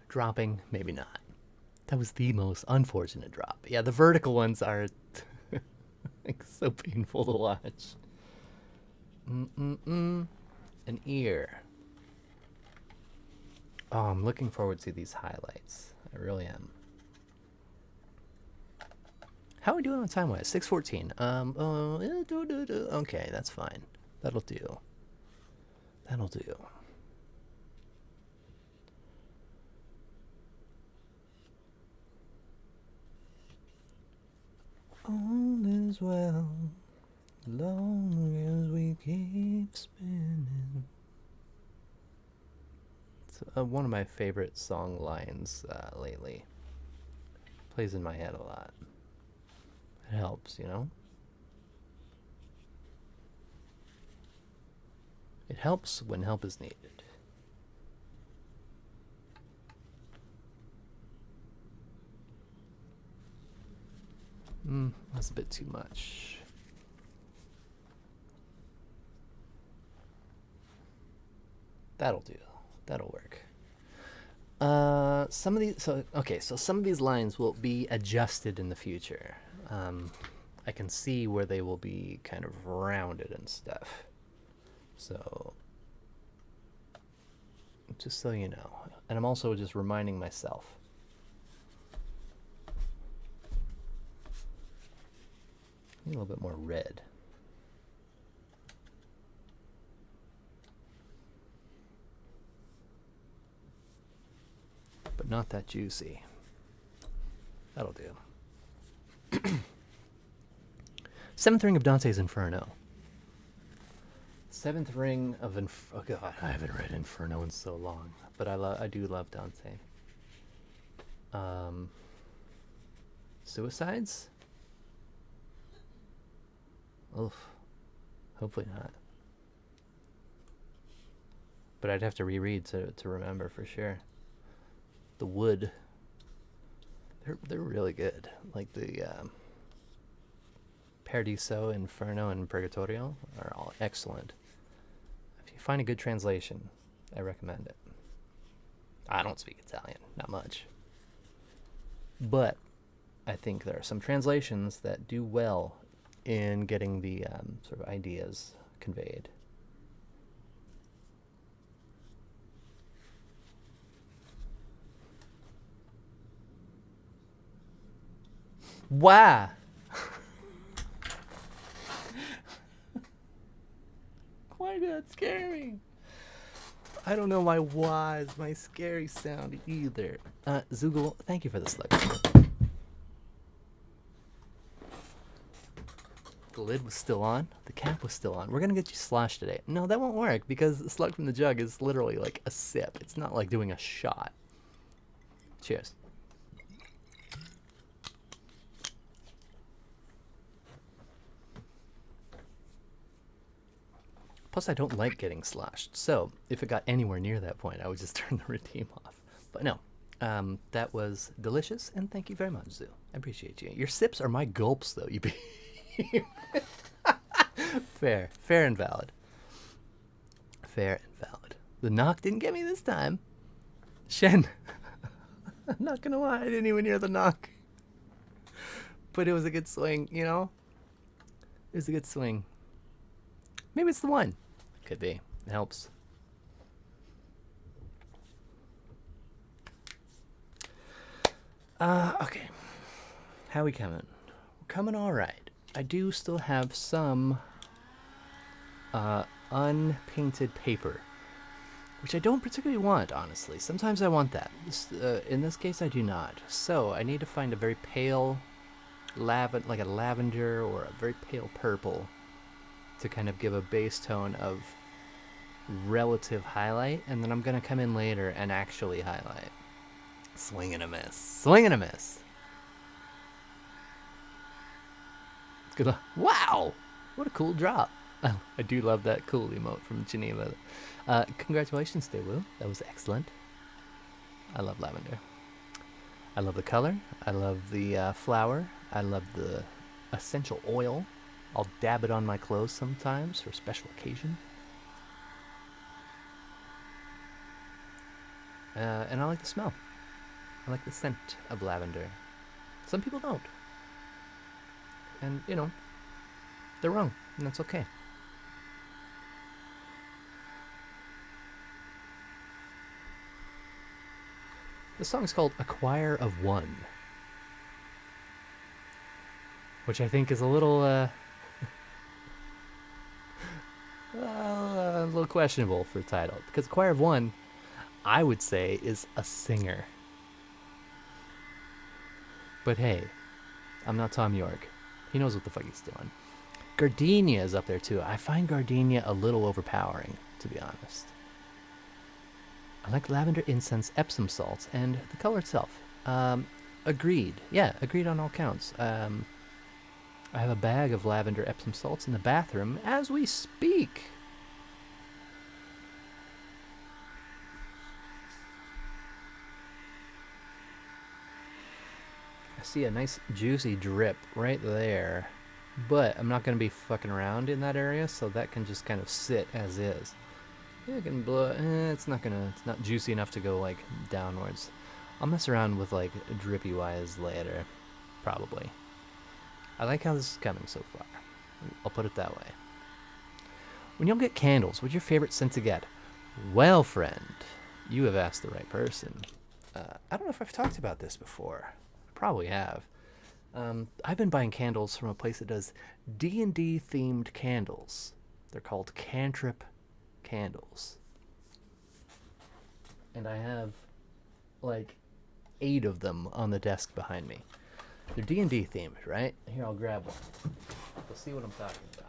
Dropping, maybe not. That was the most unfortunate drop. Yeah, the vertical ones are like so painful to watch. An ear. Oh, I'm looking forward to these highlights. I really am. How are we doing on time-wise? 6:14. Okay, that's fine. That'll do. That'll do. All is well, long as we keep spinning. It's one of my favorite song lines lately. Plays in my head a lot. It helps, you know? It helps when help is needed. That's a bit too much. That'll do. That'll work. Some of these, so some of these lines will be adjusted in the future. I can see where they will be kind of rounded and stuff. So, just so you know. And I'm also just reminding myself. I need a little bit more red. But not that juicy. That'll do. Seventh ring of Dante's Inferno. Seventh ring of oh god, I haven't read Inferno in so long, but I do love Dante. Suicides? Oof. Hopefully not. But I'd have to reread to remember for sure. The wood. They're really good. Like the Paradiso, Inferno, and Purgatorio are all excellent. If you find a good translation, I recommend it. I don't speak Italian, not much. But I think there are some translations that do well in getting the sort of ideas conveyed. Why? Why did that scare me? I don't know why why is my scary sound either. Zoogle, thank you for the slug. The lid was still on. The cap was still on. We're gonna get you sloshed today. No, that won't work because the slug from the jug is literally like a sip. It's not like doing a shot. Cheers. Plus, I don't like getting sloshed. So, if it got anywhere near that point, I would just turn the redeem off. But no, that was delicious, and thank you very much, Zoo. I appreciate you. Your sips are my gulps, though. You be fair and valid. Fair and valid. The knock didn't get me this time. Shen, I'm not gonna lie, I didn't even hear the knock. But it was a good swing, you know? It was a good swing. Maybe it's the one. Could be. It helps. Okay. How we coming? We're coming all right. I do still have some unpainted paper, which I don't particularly want, honestly. Sometimes I want that. In this case, I do not. So I need to find a very pale, like a lavender or a very pale purple, to kind of give a base tone of relative highlight, and then I'm gonna come in later and actually highlight. Swing and a miss. Swing and a miss. It's good. Wow! What a cool drop. I do love that cool emote from Geneva. Congratulations, Daewoo. That was excellent. I love lavender. I love the color. I love the flower. I love the essential oil. I'll dab it on my clothes sometimes for special occasion. And I like the smell. I like the scent of lavender. Some people don't. And, you know, they're wrong, and that's okay. The song is called A Choir of One, which I think is a little, a little questionable for a title, because Choir of One, I would say, is a singer. But hey, I'm not Tom York. He knows what the fuck he's doing. Gardenia is up there too. I find Gardenia a little overpowering, to be honest. I like lavender incense, Epsom salts, and the color itself. Agreed. Yeah, agreed on all counts. I have a bag of lavender Epsom salts in the bathroom as we speak. I see a nice juicy drip right there, but I'm not going to be fucking around in that area, so that can just kind of sit as is. Yeah, it can blow. It's not juicy enough to go like downwards. I'll mess around with like drippy wise later, probably. I like how this is coming so far. I'll put it that way. When you'll get candles, what's your favorite scent to get? Well, friend, you have asked the right person. I don't know if I've talked about this before. Probably have. I've been buying candles from a place that does D&D themed candles. They're called Cantrip candles. And I have like 8 of them on the desk behind me. They're D&D themed, right? Here, I'll grab one. You'll see what I'm talking about.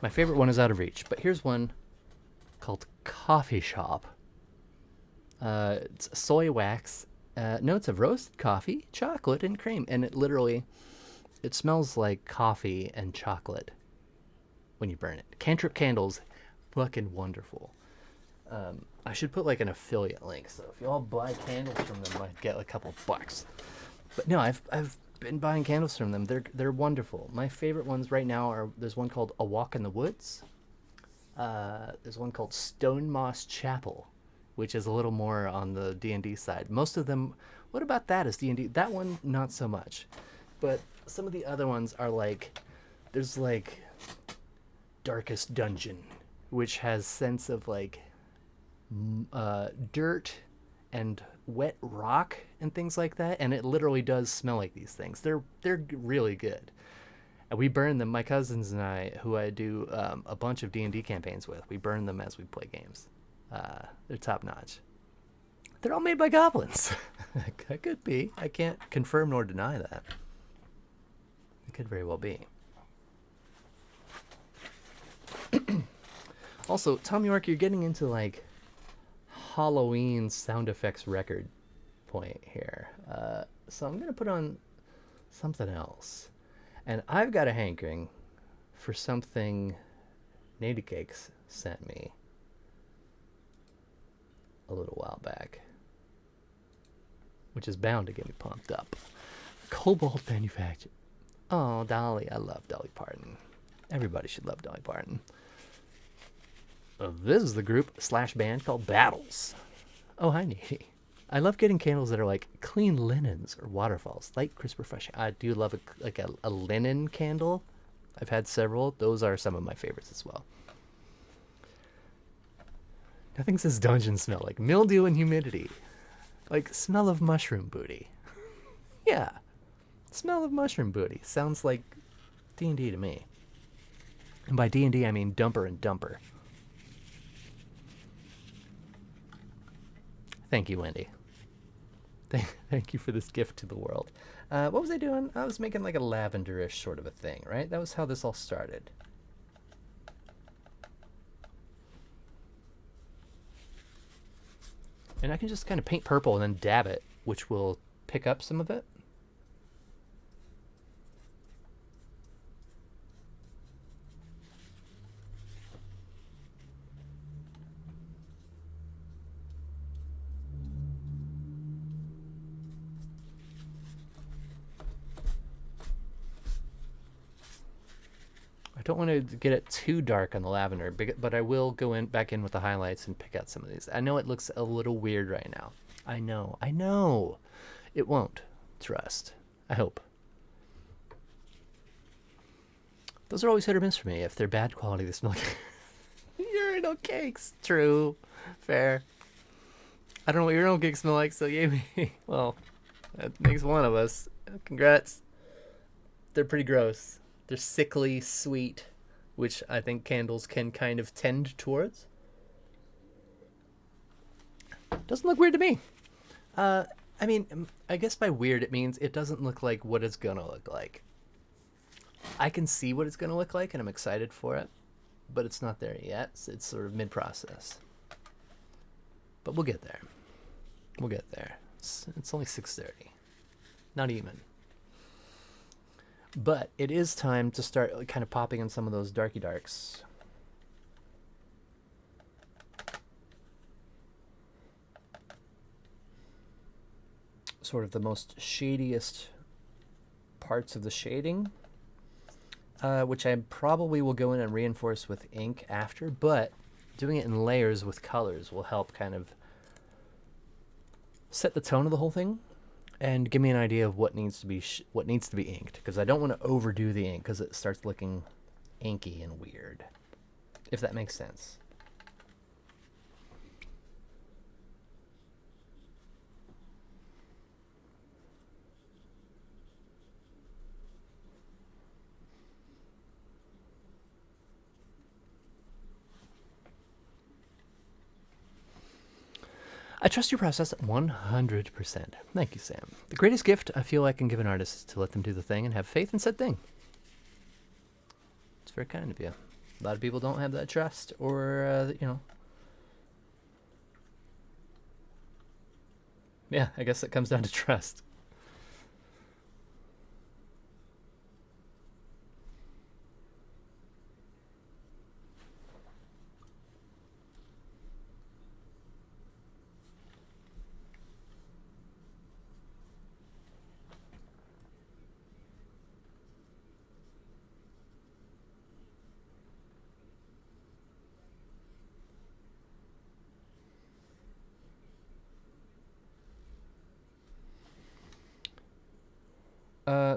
My favorite one is out of reach, but here's one called Coffee Shop. It's soy wax, notes of roasted coffee, chocolate, and cream, and it smells like coffee and chocolate when you burn it. Cantrip candles, fucking wonderful. I should put like an affiliate link, so if y'all buy candles from them, I get a couple bucks. But no, I've been buying candles from them. They're wonderful. My favorite ones right now are there's one called A Walk in the Woods. There's one called Stone Moss Chapel, which is a little more on the D&D side. Most of them, what about that is D&D? That one, not so much. But some of the other ones are like, there's like Darkest Dungeon, which has sense of like dirt and wet rock and things like that, and it literally does smell like these things. They're really good. And we burn them, my cousins and I, who I do a bunch of D&D campaigns with, we burn them as we play games. They're top notch. They're all made by goblins. That could be. I can't confirm nor deny that. It could very well be. Also, Tom York, you're getting into like Halloween sound effects record point here. So I'm going to put on something else. And I've got a hankering for something Nady Cakes sent me a little while back, which is bound to get me pumped up. Cobalt Manufactured. Oh, Dolly. I love Dolly Parton. Everybody should love Dolly Parton. This is the group / band called Battles. Oh, hi, Nady. I love getting candles that are like clean linens or waterfalls, light, crisp, refreshing. I do love a linen candle. I've had several. Those are some of my favorites as well. Nothing says dungeon smell like mildew and humidity. Like smell of mushroom booty. Yeah. Smell of mushroom booty. Sounds like D&D to me. And by D&D, I mean dumper and dumper. Thank you, Wendy. Thank you for this gift to the world. What was I doing? I was making like a lavenderish sort of a thing, right? That was how this all started. And I can just kind of paint purple and then dab it, which will pick up some of it. I don't want to get it too dark on the lavender, but I will go back in with the highlights and pick out some of these. I know it looks a little weird right now. I know. It won't. Trust. I hope. Those are always hit or miss for me. If they're bad quality, they smell like urinal cakes. True. Fair. I don't know what urinal cakes smell like, so yay me. Well, that makes one of us. Congrats. They're pretty gross. They're sickly sweet, which I think candles can kind of tend towards. Doesn't look weird to me. I mean, I guess by weird it means it doesn't look like what it's gonna look like. I can see what it's gonna look like, and I'm excited for it, but it's not there yet. It's sort of mid-process. But we'll get there. We'll get there. It's only 6:30. Not even. But it is time to start kind of popping in some of those darky darks. Sort of the most shadiest parts of the shading, which I probably will go in and reinforce with ink after, but doing it in layers with colors will help kind of set the tone of the whole thing and give me an idea of what needs to be inked, because I don't want to overdo the ink because it starts looking inky and weird, if that makes sense. I trust your process 100%. Thank you, Sam. The greatest gift I feel I can give an artist is to let them do the thing and have faith in said thing. It's very kind of you. A lot of people don't have that trust, or, Yeah, I guess it comes down to trust.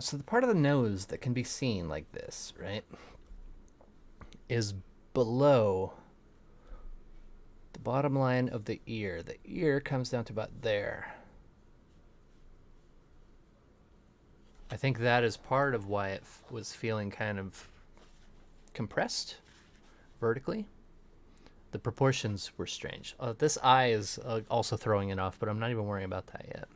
So the part of the nose that can be seen like this, right, is below the bottom line of the ear. The ear comes down to about there. I think that is part of why it was feeling kind of compressed vertically. The proportions were strange. This eye is also throwing it off, but I'm not even worrying about that yet.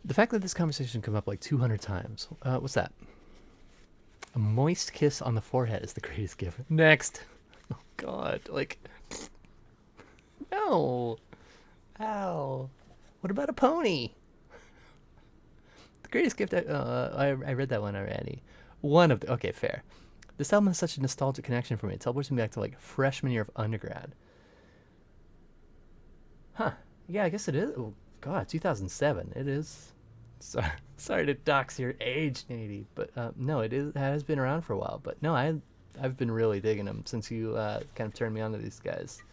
The fact that this conversation come up like 200 times. What's that? A moist kiss on the forehead is the greatest gift. Next. Oh, God. Like, no. Ow. What about a pony? The greatest gift. I read that one already. One of the. Okay, fair. This album has such a nostalgic connection for me. It teleports me back to like freshman year of undergrad. Huh. Yeah, I guess it is. Oh, God, 2007. It is. Sorry to dox your age, Nady, but no, it has been around for a while. But no, I've been really digging them since you kind of turned me on to these guys.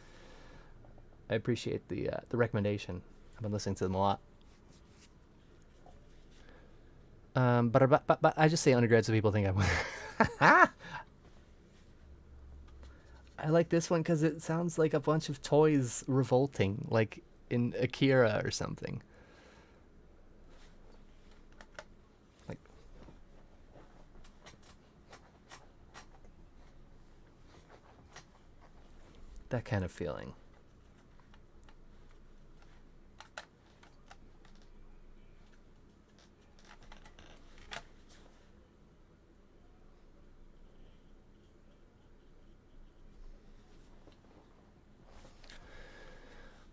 I appreciate the recommendation. I've been listening to them a lot. But I just say undergrad so people think I'm. I like this one because it sounds like a bunch of toys revolting, like in Akira or something. Like, that kind of feeling.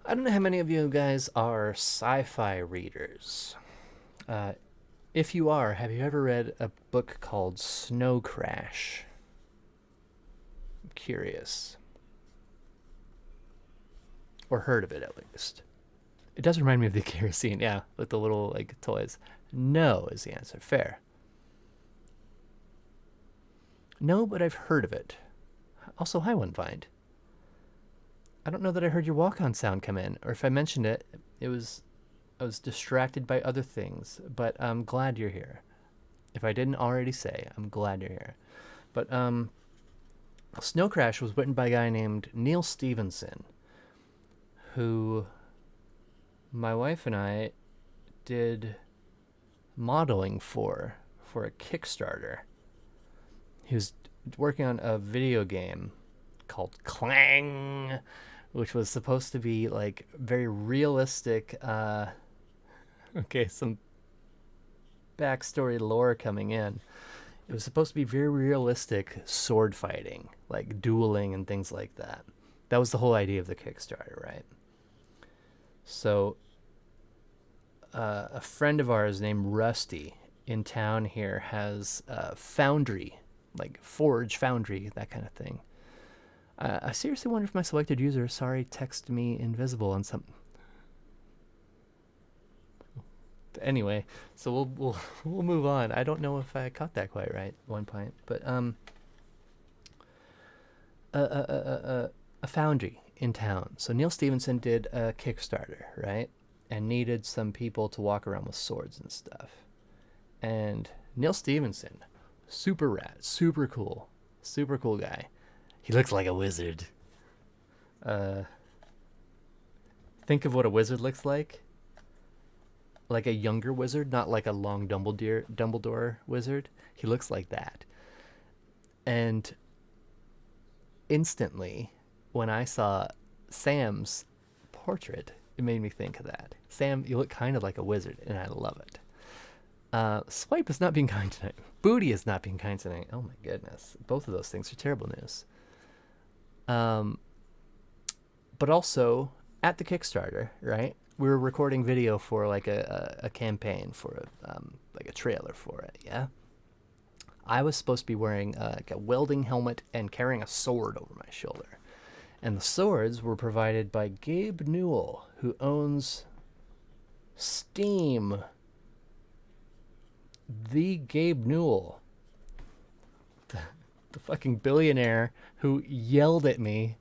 I don't know how many of you guys are sci-fi readers. If you are, have you ever read a book called Snow Crash? I'm curious. Or heard of it, at least. It does remind me of the kerosene, yeah, with the little, like, toys. No is the answer. Fair. No, but I've heard of it. Also, hi, One Find. I don't know that I heard your walk-on sound come in, or if I mentioned it, I was distracted by other things, but I'm glad you're here. If I didn't already say, I'm glad you're here. But Snow Crash was written by a guy named Neil Stevenson, who my wife and I did modeling for a Kickstarter. He was working on a video game called Clang, which was supposed to be like very realistic. Okay, some backstory lore coming in. It was supposed to be very realistic sword fighting, like dueling and things like that. That was the whole idea of the Kickstarter, right? So, a friend of ours named Rusty in town here has a foundry, like forge foundry, that kind of thing. I seriously wonder if my selected user, sorry, text me invisible on some. Anyway, so we'll move on. I don't know if I caught that quite right at one point, but a foundry in town. So Neil Stevenson did a Kickstarter, right, and needed some people to walk around with swords and stuff. And Neil Stevenson, super rad, super cool guy. He looks like a wizard. Think of what a wizard looks like. Like a younger wizard, not like a long Dumbledore wizard. He looks like that. And instantly, when I saw Sam's portrait, it made me think of that. Sam, you look kind of like a wizard, and I love it. Swipe is not being kind tonight. Booty is not being kind tonight. Oh my goodness. Both of those things are terrible news. But also, at the Kickstarter, right? We were recording video for like a campaign for like a trailer for it, yeah? I was supposed to be wearing like a welding helmet and carrying a sword over my shoulder. And the swords were provided by Gabe Newell, who owns Steam. The Gabe Newell. The fucking billionaire who yelled at me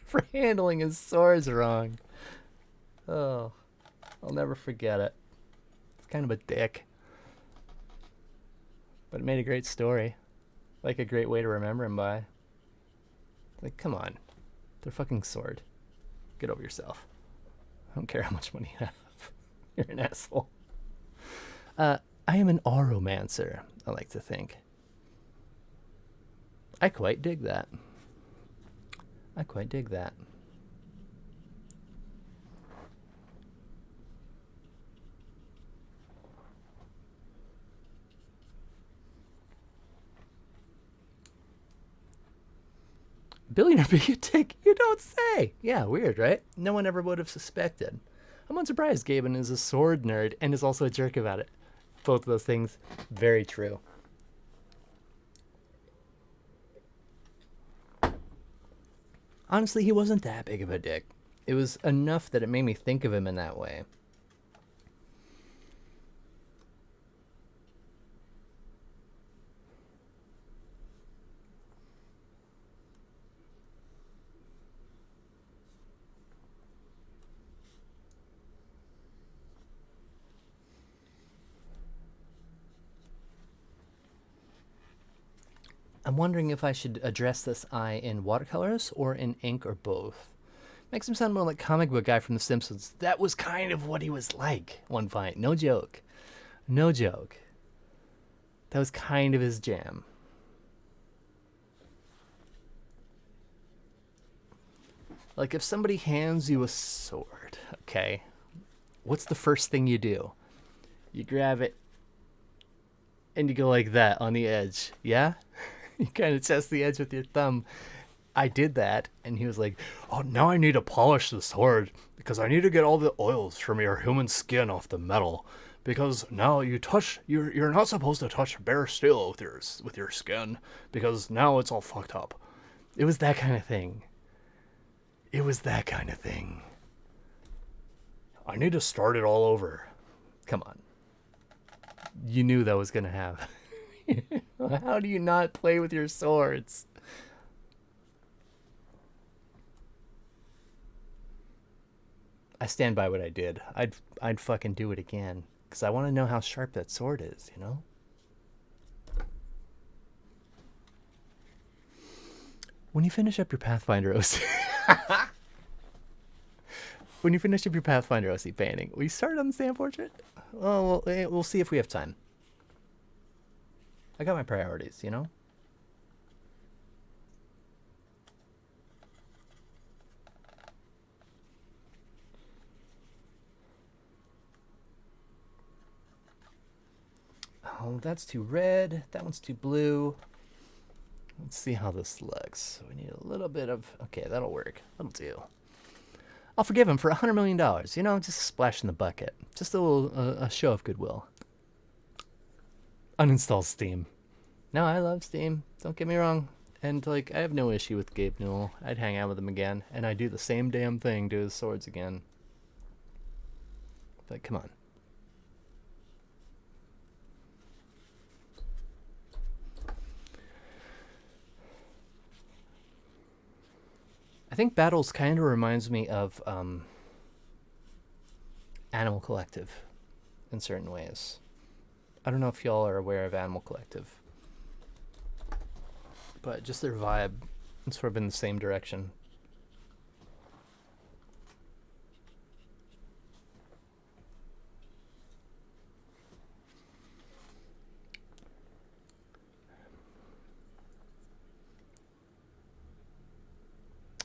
for handling his swords wrong. Oh, I'll never forget it. It's kind of a dick. But it made a great story. Like a great way to remember him by. Like, come on. They're fucking sword. Get over yourself. I don't care how much money you have. You're an asshole. I am an oromancer, I like to think. I quite dig that. Billionaire being a dick? You don't say. Yeah, weird, right? No one ever would have suspected. I'm unsurprised Gaben is a sword nerd and is also a jerk about it. Both of those things, very true. Honestly, he wasn't that big of a dick. It was enough that it made me think of him in that way. I'm wondering if I should address this eye in watercolors or in ink or both. Makes him sound more like comic book guy from The Simpsons. That was kind of what he was like one fight. No joke. No joke. That was kind of his jam. Like if somebody hands you a sword, okay, what's the first thing you do? You grab it and you go like that on the edge, yeah? You kind of test the edge with your thumb. I did that, and he was like, oh, now I need to polish the sword, because I need to get all the oils from your human skin off the metal, because now you're not supposed to touch bare steel with your skin, because now it's all fucked up. It was that kind of thing. I need to start it all over. Come on. You knew that was going to happen. How do you not play with your swords? I stand by what I did. I'd fucking do it again, because I want to know how sharp that sword is, you know? When you finish up your Pathfinder OC, when you finish up your Pathfinder OC painting, will you start on the sand portrait? Oh, well, we'll see if we have time. I got my priorities, you know? Oh, that's too red. That one's too blue. Let's see how this looks. We need a little bit of... Okay, that'll work. That'll do. I'll forgive him for $100 million. You know, just a splash in the bucket. Just a little a show of goodwill. Uninstall Steam. No, I love Steam. Don't get me wrong. And, like, I have no issue with Gabe Newell. I'd hang out with him again. And I'd do the same damn thing to his swords again. But come on. I think Battles kind of reminds me of Animal Collective in certain ways. I don't know if y'all are aware of Animal Collective, but just their vibe, it's sort of in the same direction.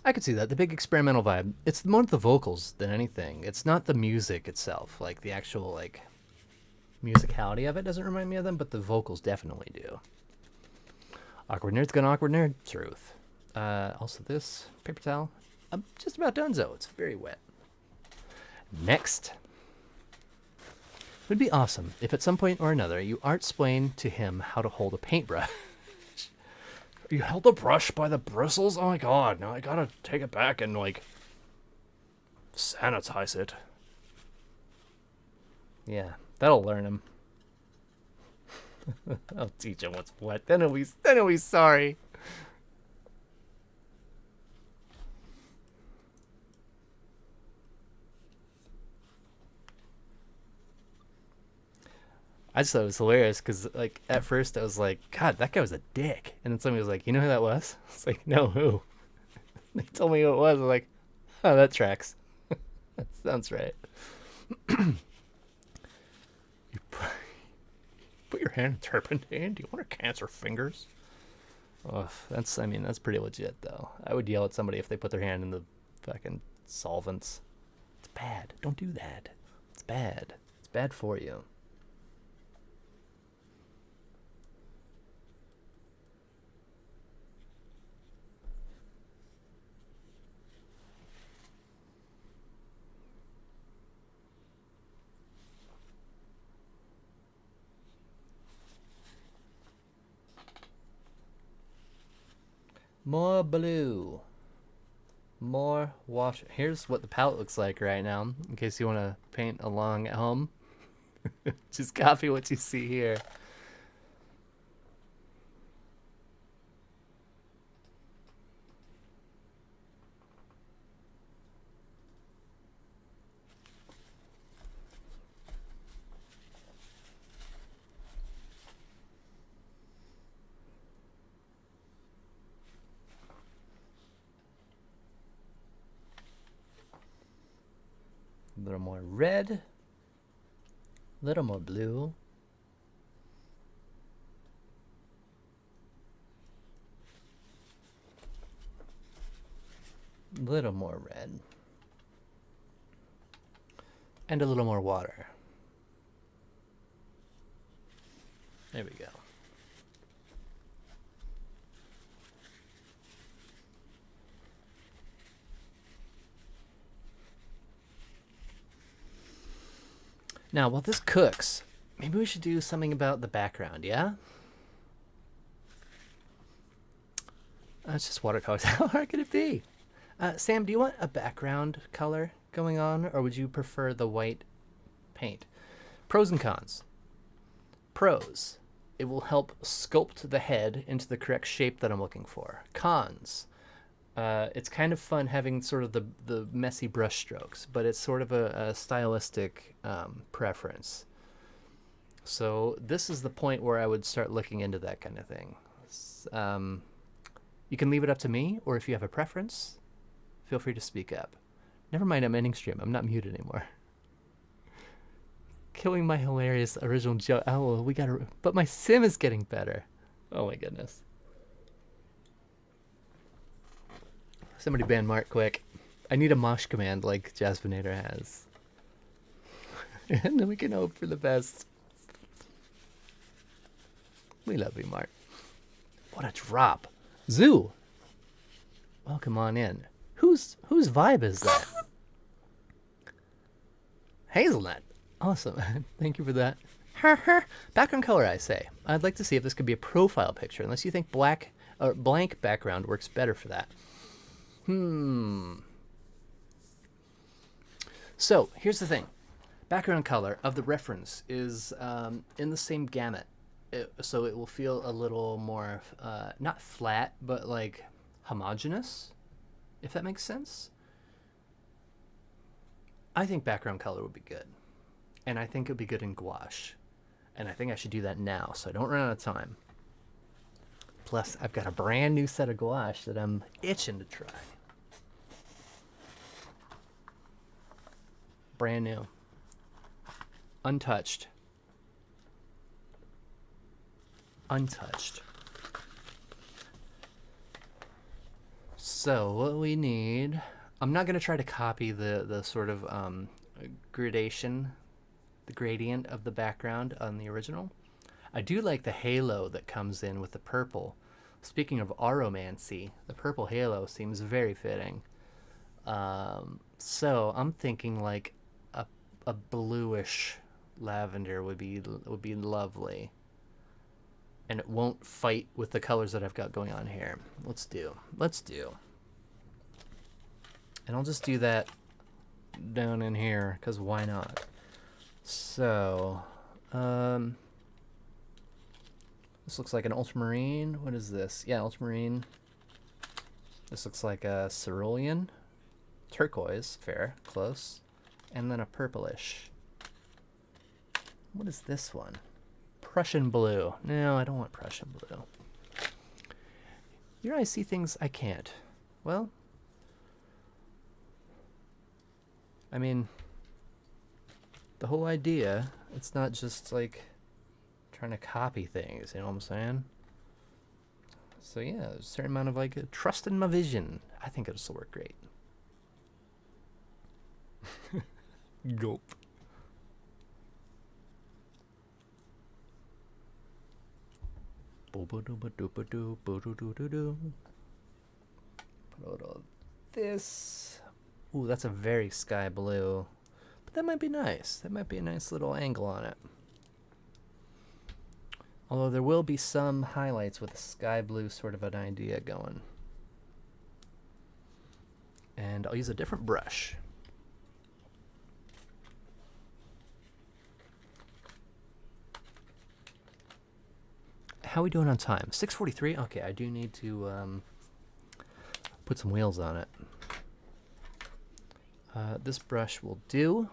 I could see that. The big experimental vibe. It's more the vocals than anything. It's not the music itself. Like, the actual, like, musicality of it doesn't remind me of them, but the vocals definitely do. Awkward Nerd's gonna awkward nerd. Truth. Also this. Paper towel. I'm just about donezo. It's very wet. Next. It would be awesome if at some point or another you art-splain to him how to hold a paintbrush. You held the brush by the bristles? Oh my god, now I gotta take it back and, like, sanitize it. Yeah, that'll learn him. I'll teach him what's what. Then he'll be sorry. I just thought it was hilarious because, like, at first I was like, God, that guy was a dick. And then somebody was like, you know who that was? It's like, no, who? They told me who it was. I was like, oh, that tracks. That sounds right. You put your hand in turpentine? Do you want to cancer fingers? Oh, that's pretty legit, though. I would yell at somebody if they put their hand in the fucking solvents. It's bad. Don't do that. It's bad. It's bad for you. More blue. More wash. Here's what the palette looks like right now, in case you want to paint along at home. Just copy what you see here. A little more red, a little more blue. A little more red. And a little more water. There we go. Now, while this cooks, maybe we should do something about the background, yeah? It's just watercolors. How hard could it be? Sam, do you want a background color going on, or would you prefer the white paint? Pros and cons. Pros. It will help sculpt the head into the correct shape that I'm looking for. Cons. It's kind of fun having sort of the messy brush strokes, but it's sort of a stylistic preference. So this is the point where I would start looking into that kind of thing. You can leave it up to me, or if you have a preference, feel free to speak up. Never mind, I'm ending stream. I'm not muted anymore. Killing my hilarious original joke. Oh, we gotta... But my sim is getting better. Oh my goodness. Somebody ban Mark quick. I need a mosh command like Jasminator has. And then we can hope for the best. We love you, Mark. What a drop. Zoo! Welcome on in. Whose vibe is that? Hazelnut. Awesome. Thank you for that. Background color, I say. I'd like to see if this could be a profile picture, unless you think black or blank background works better for that. So, here's the thing. Background color of the reference is in the same gamut. So it will feel a little more, not flat, but like homogeneous, if that makes sense. I think background color would be good. And I think it would be good in gouache. And I think I should do that now, so I don't run out of time. Plus, I've got a brand new set of gouache that I'm itching to try. Brand new. Untouched. Untouched. So, what we need... I'm not going to try to copy the sort of gradation, the gradient of the background on the original. I do like the halo that comes in with the purple. Speaking of aromancy, the purple halo seems very fitting. So I'm thinking like a bluish lavender would be lovely, and it won't fight with the colors that I've got going on here. Let's do. And I'll just do that down in here, because why not? So, this looks like an ultramarine. What is this? Yeah, ultramarine. This looks like a cerulean. Turquoise, fair, close. And then a purplish. What is this one? Prussian blue. No, I don't want Prussian blue. Your eyes see things I can't. Well, I mean, the whole idea, it's not just like trying to copy things, you know what I'm saying? So yeah, there's a certain amount of like trust in my vision. I think it'll still work great. Gulp. Put all this. Ooh, that's a very sky blue. But that might be nice. That might be a nice little angle on it. Although there will be some highlights with a sky blue sort of an idea going. And I'll use a different brush. How are we doing on time? 6:43? Okay, I do need to put some wheels on it. This brush will do.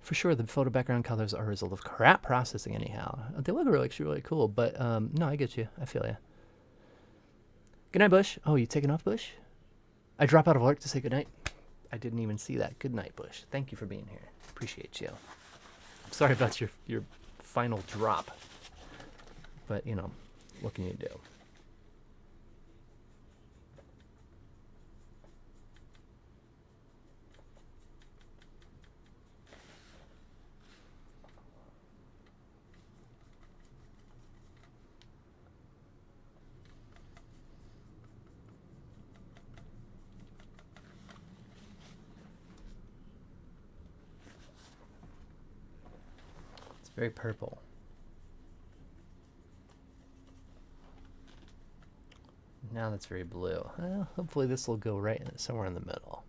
For sure, the photo background colors are a result of crap processing anyhow. They look really cool, but no, I get you. I feel you. Good night, Bush. Oh, you taking off, Bush? I drop out of work to say good night. I didn't even see that. Good night, Bush. Thank you for being here. Appreciate you. I'm sorry about your final drop. But, you know, what can you do? It's very purple. Now that's very blue. Well, hopefully this will go right somewhere in the middle.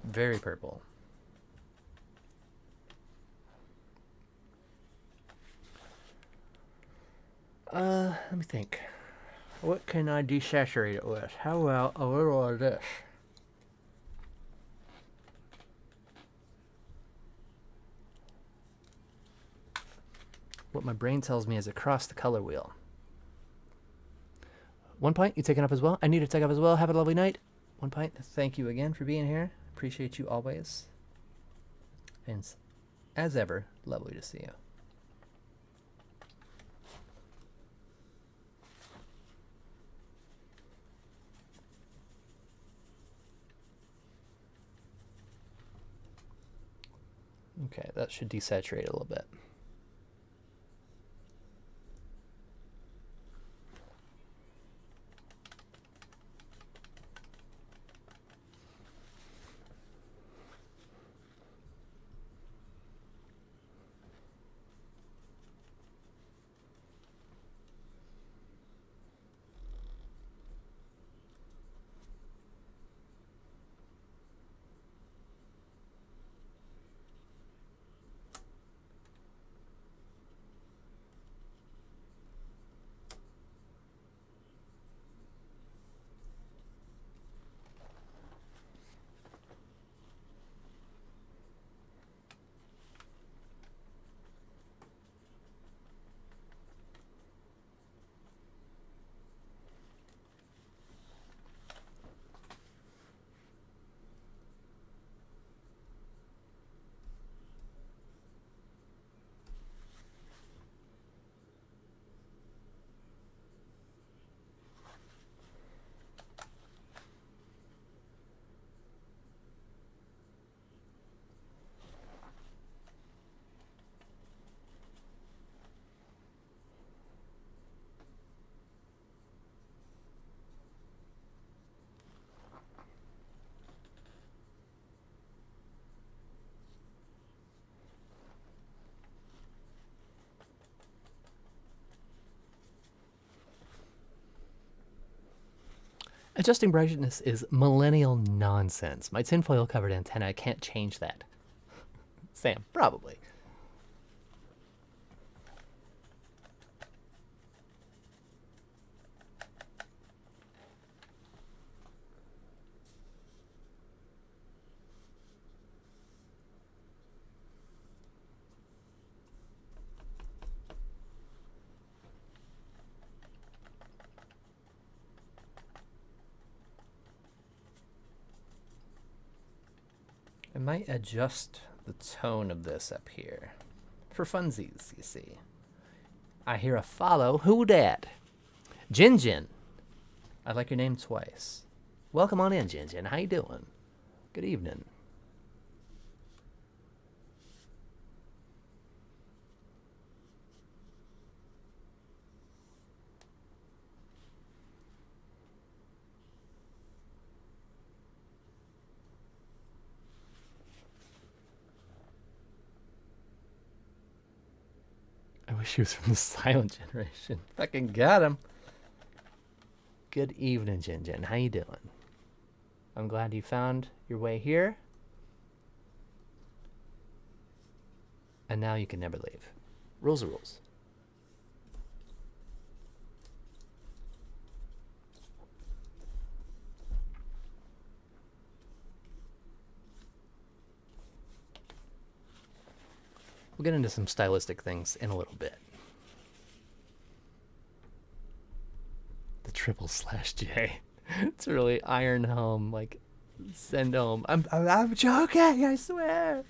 Very purple. Let me think. What can I desaturate it with? How about a little of this? what my brain tells me is across the color wheel. 1 pint, you taking up as well? I need to take up as well. Have a lovely night. 1 pint, thank you again for being here. Appreciate you always. And as ever, lovely to see you. Okay, that should desaturate a little bit. Adjusting brightness is millennial nonsense. My tinfoil covered antenna, I can't change that. Sam, probably. I might adjust the tone of this up here. For funsies, you see. I hear a follow. Who dat? Jin Jin. I like your name twice. Welcome on in, Jin Jin. How you doing? Good evening. I wish he was from the silent generation. Fucking got him. Good evening, Jin Jin. How you doing? I'm glad you found your way here. And now you can never leave. Rules are rules. We'll get into some stylistic things in a little bit. The /J. It's really iron home, like send home. I'm joking, I swear.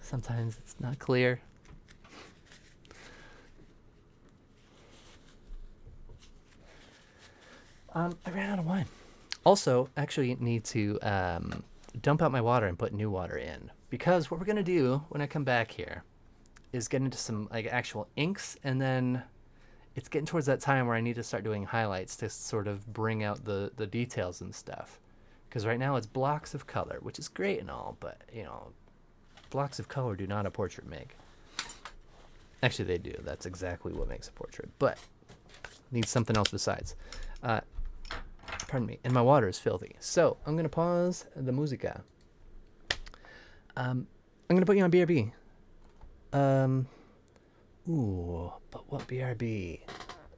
Sometimes it's not clear. I ran out of wine. Also, actually need to dump out my water and put new water in. Because what we're going to do when I come back here is get into some like actual inks, and then it's getting towards that time where I need to start doing highlights to sort of bring out the details and stuff. Because right now it's blocks of color, which is great and all, but, you know, blocks of color do not a portrait make. Actually, they do. That's exactly what makes a portrait. But needs something else besides. Pardon me. And my water is filthy. So I'm going to pause the musica. I'm going to put you on BRB. Ooh, but what BRB?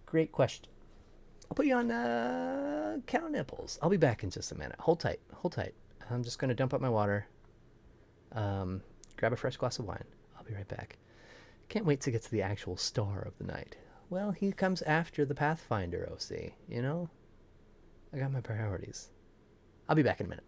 Great question. I'll put you on cow nipples. I'll be back in just a minute. Hold tight. Hold tight. I'm just going to dump out my water. Grab a fresh glass of wine. I'll be right back. Can't wait to get to the actual star of the night. Well, he comes after the Pathfinder OC, you know? I got my priorities. I'll be back in a minute.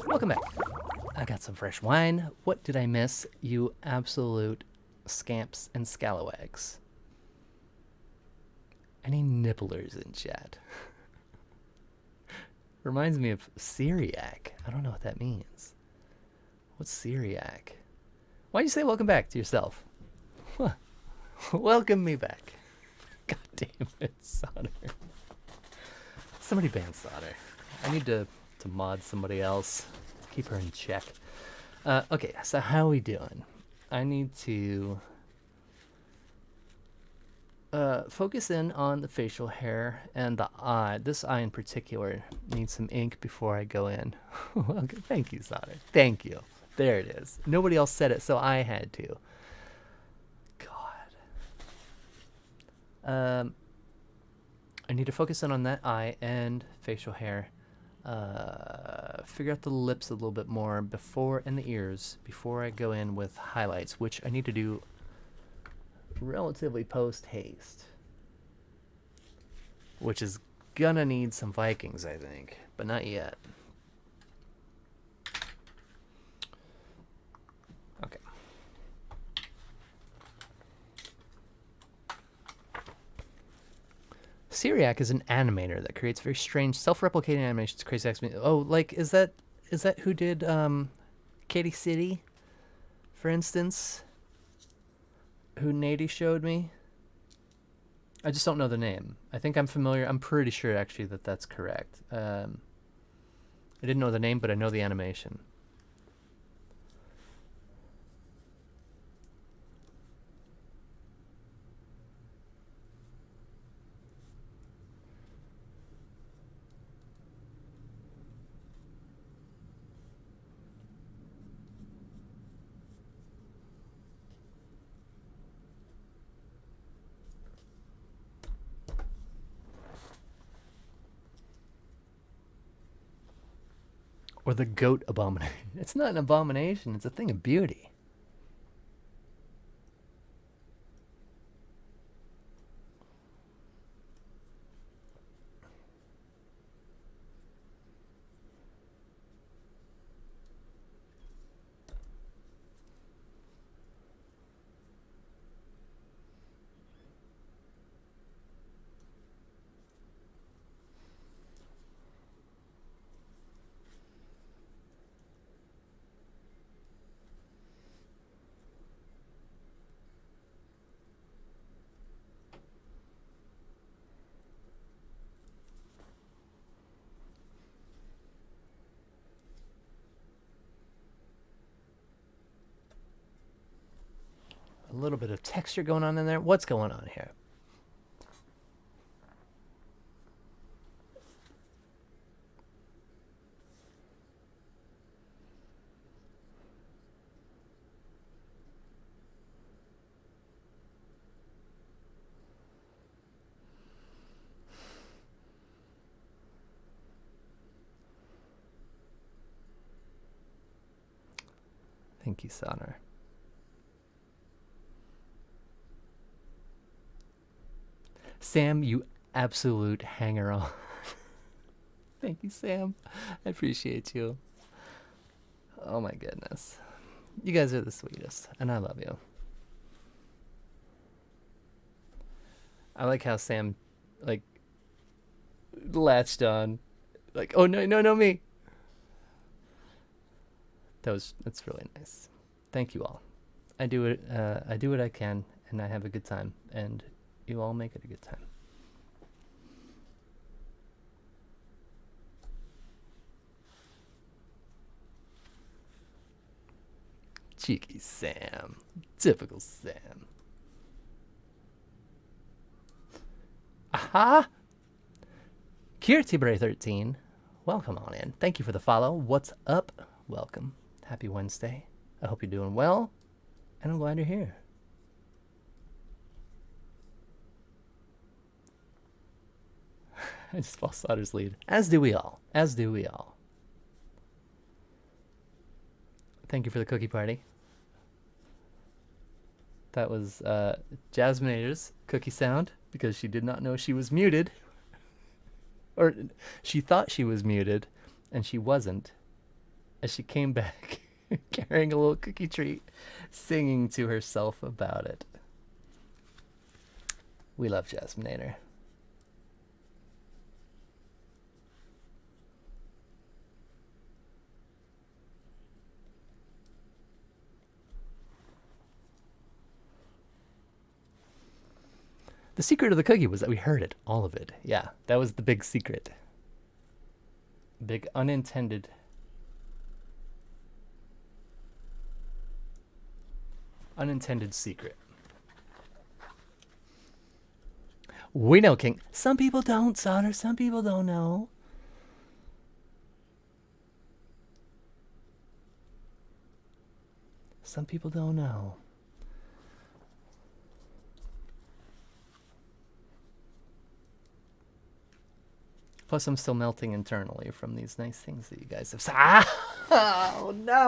Welcome back. I got some fresh wine. What did I miss, you absolute scamps and scalawags? Any nibblers in chat? Reminds me of Syriac. I don't know what that means. What's Syriac? Why'd you say welcome back to yourself? Huh. Welcome me back. God damn it, Solder. Somebody ban Solder. I need to mod somebody else. Keep her in check. Okay, so how are we doing? I need to focus in on the facial hair and the eye. This eye in particular needs some ink before I go in. Okay, thank you, Solder. Thank you. There it is. Nobody else said it, so I had to. God. I need to focus in on that eye and facial hair. Figure out the lips a little bit more before, and the ears, before I go in with highlights, which I need to do relatively post haste. Which is gonna need some Vikings, I think, but not yet. Okay. Syriac is an animator that creates very strange self-replicating animations. Crazy X. Oh, like is that who did Katy City, for instance? Who Nady showed me? I just don't know the name. I think I'm familiar. I'm pretty sure actually that that's correct. I didn't know the name, but I know the animation. Or the goat abomination. It's not an abomination. It's a thing of beauty. A little bit of texture going on in there. What's going on here? Thank you, Sonner. Sam, you absolute hanger-on. Thank you, Sam. I appreciate you. Oh my goodness. You guys are the sweetest, and I love you. I like how Sam, like, latched on. Like, oh no, no, no, me. That's really nice. Thank you all. I do what I can, and I have a good time, and you all make it a good time. Cheeky Sam. Typical Sam. Aha! Kirtibray13. Welcome on in. Thank you for the follow. What's up? Welcome. Happy Wednesday. I hope you're doing well, and I'm glad you're here. I just follow Slaughter's lead. As do we all. As do we all. Thank you for the cookie party. That was Jasminator's cookie sound because she did not know she was muted. Or she thought she was muted, and she wasn't. As she came back carrying a little cookie treat, singing to herself about it. We love Jasminator. The secret of the cookie was that we heard it, all of it. Yeah, that was the big secret. Big unintended secret. We know, King. Some people don't, Sauter. Some people don't know. Some people don't know. Plus, I'm still melting internally from these nice things that you guys have said. Ah! Oh, no!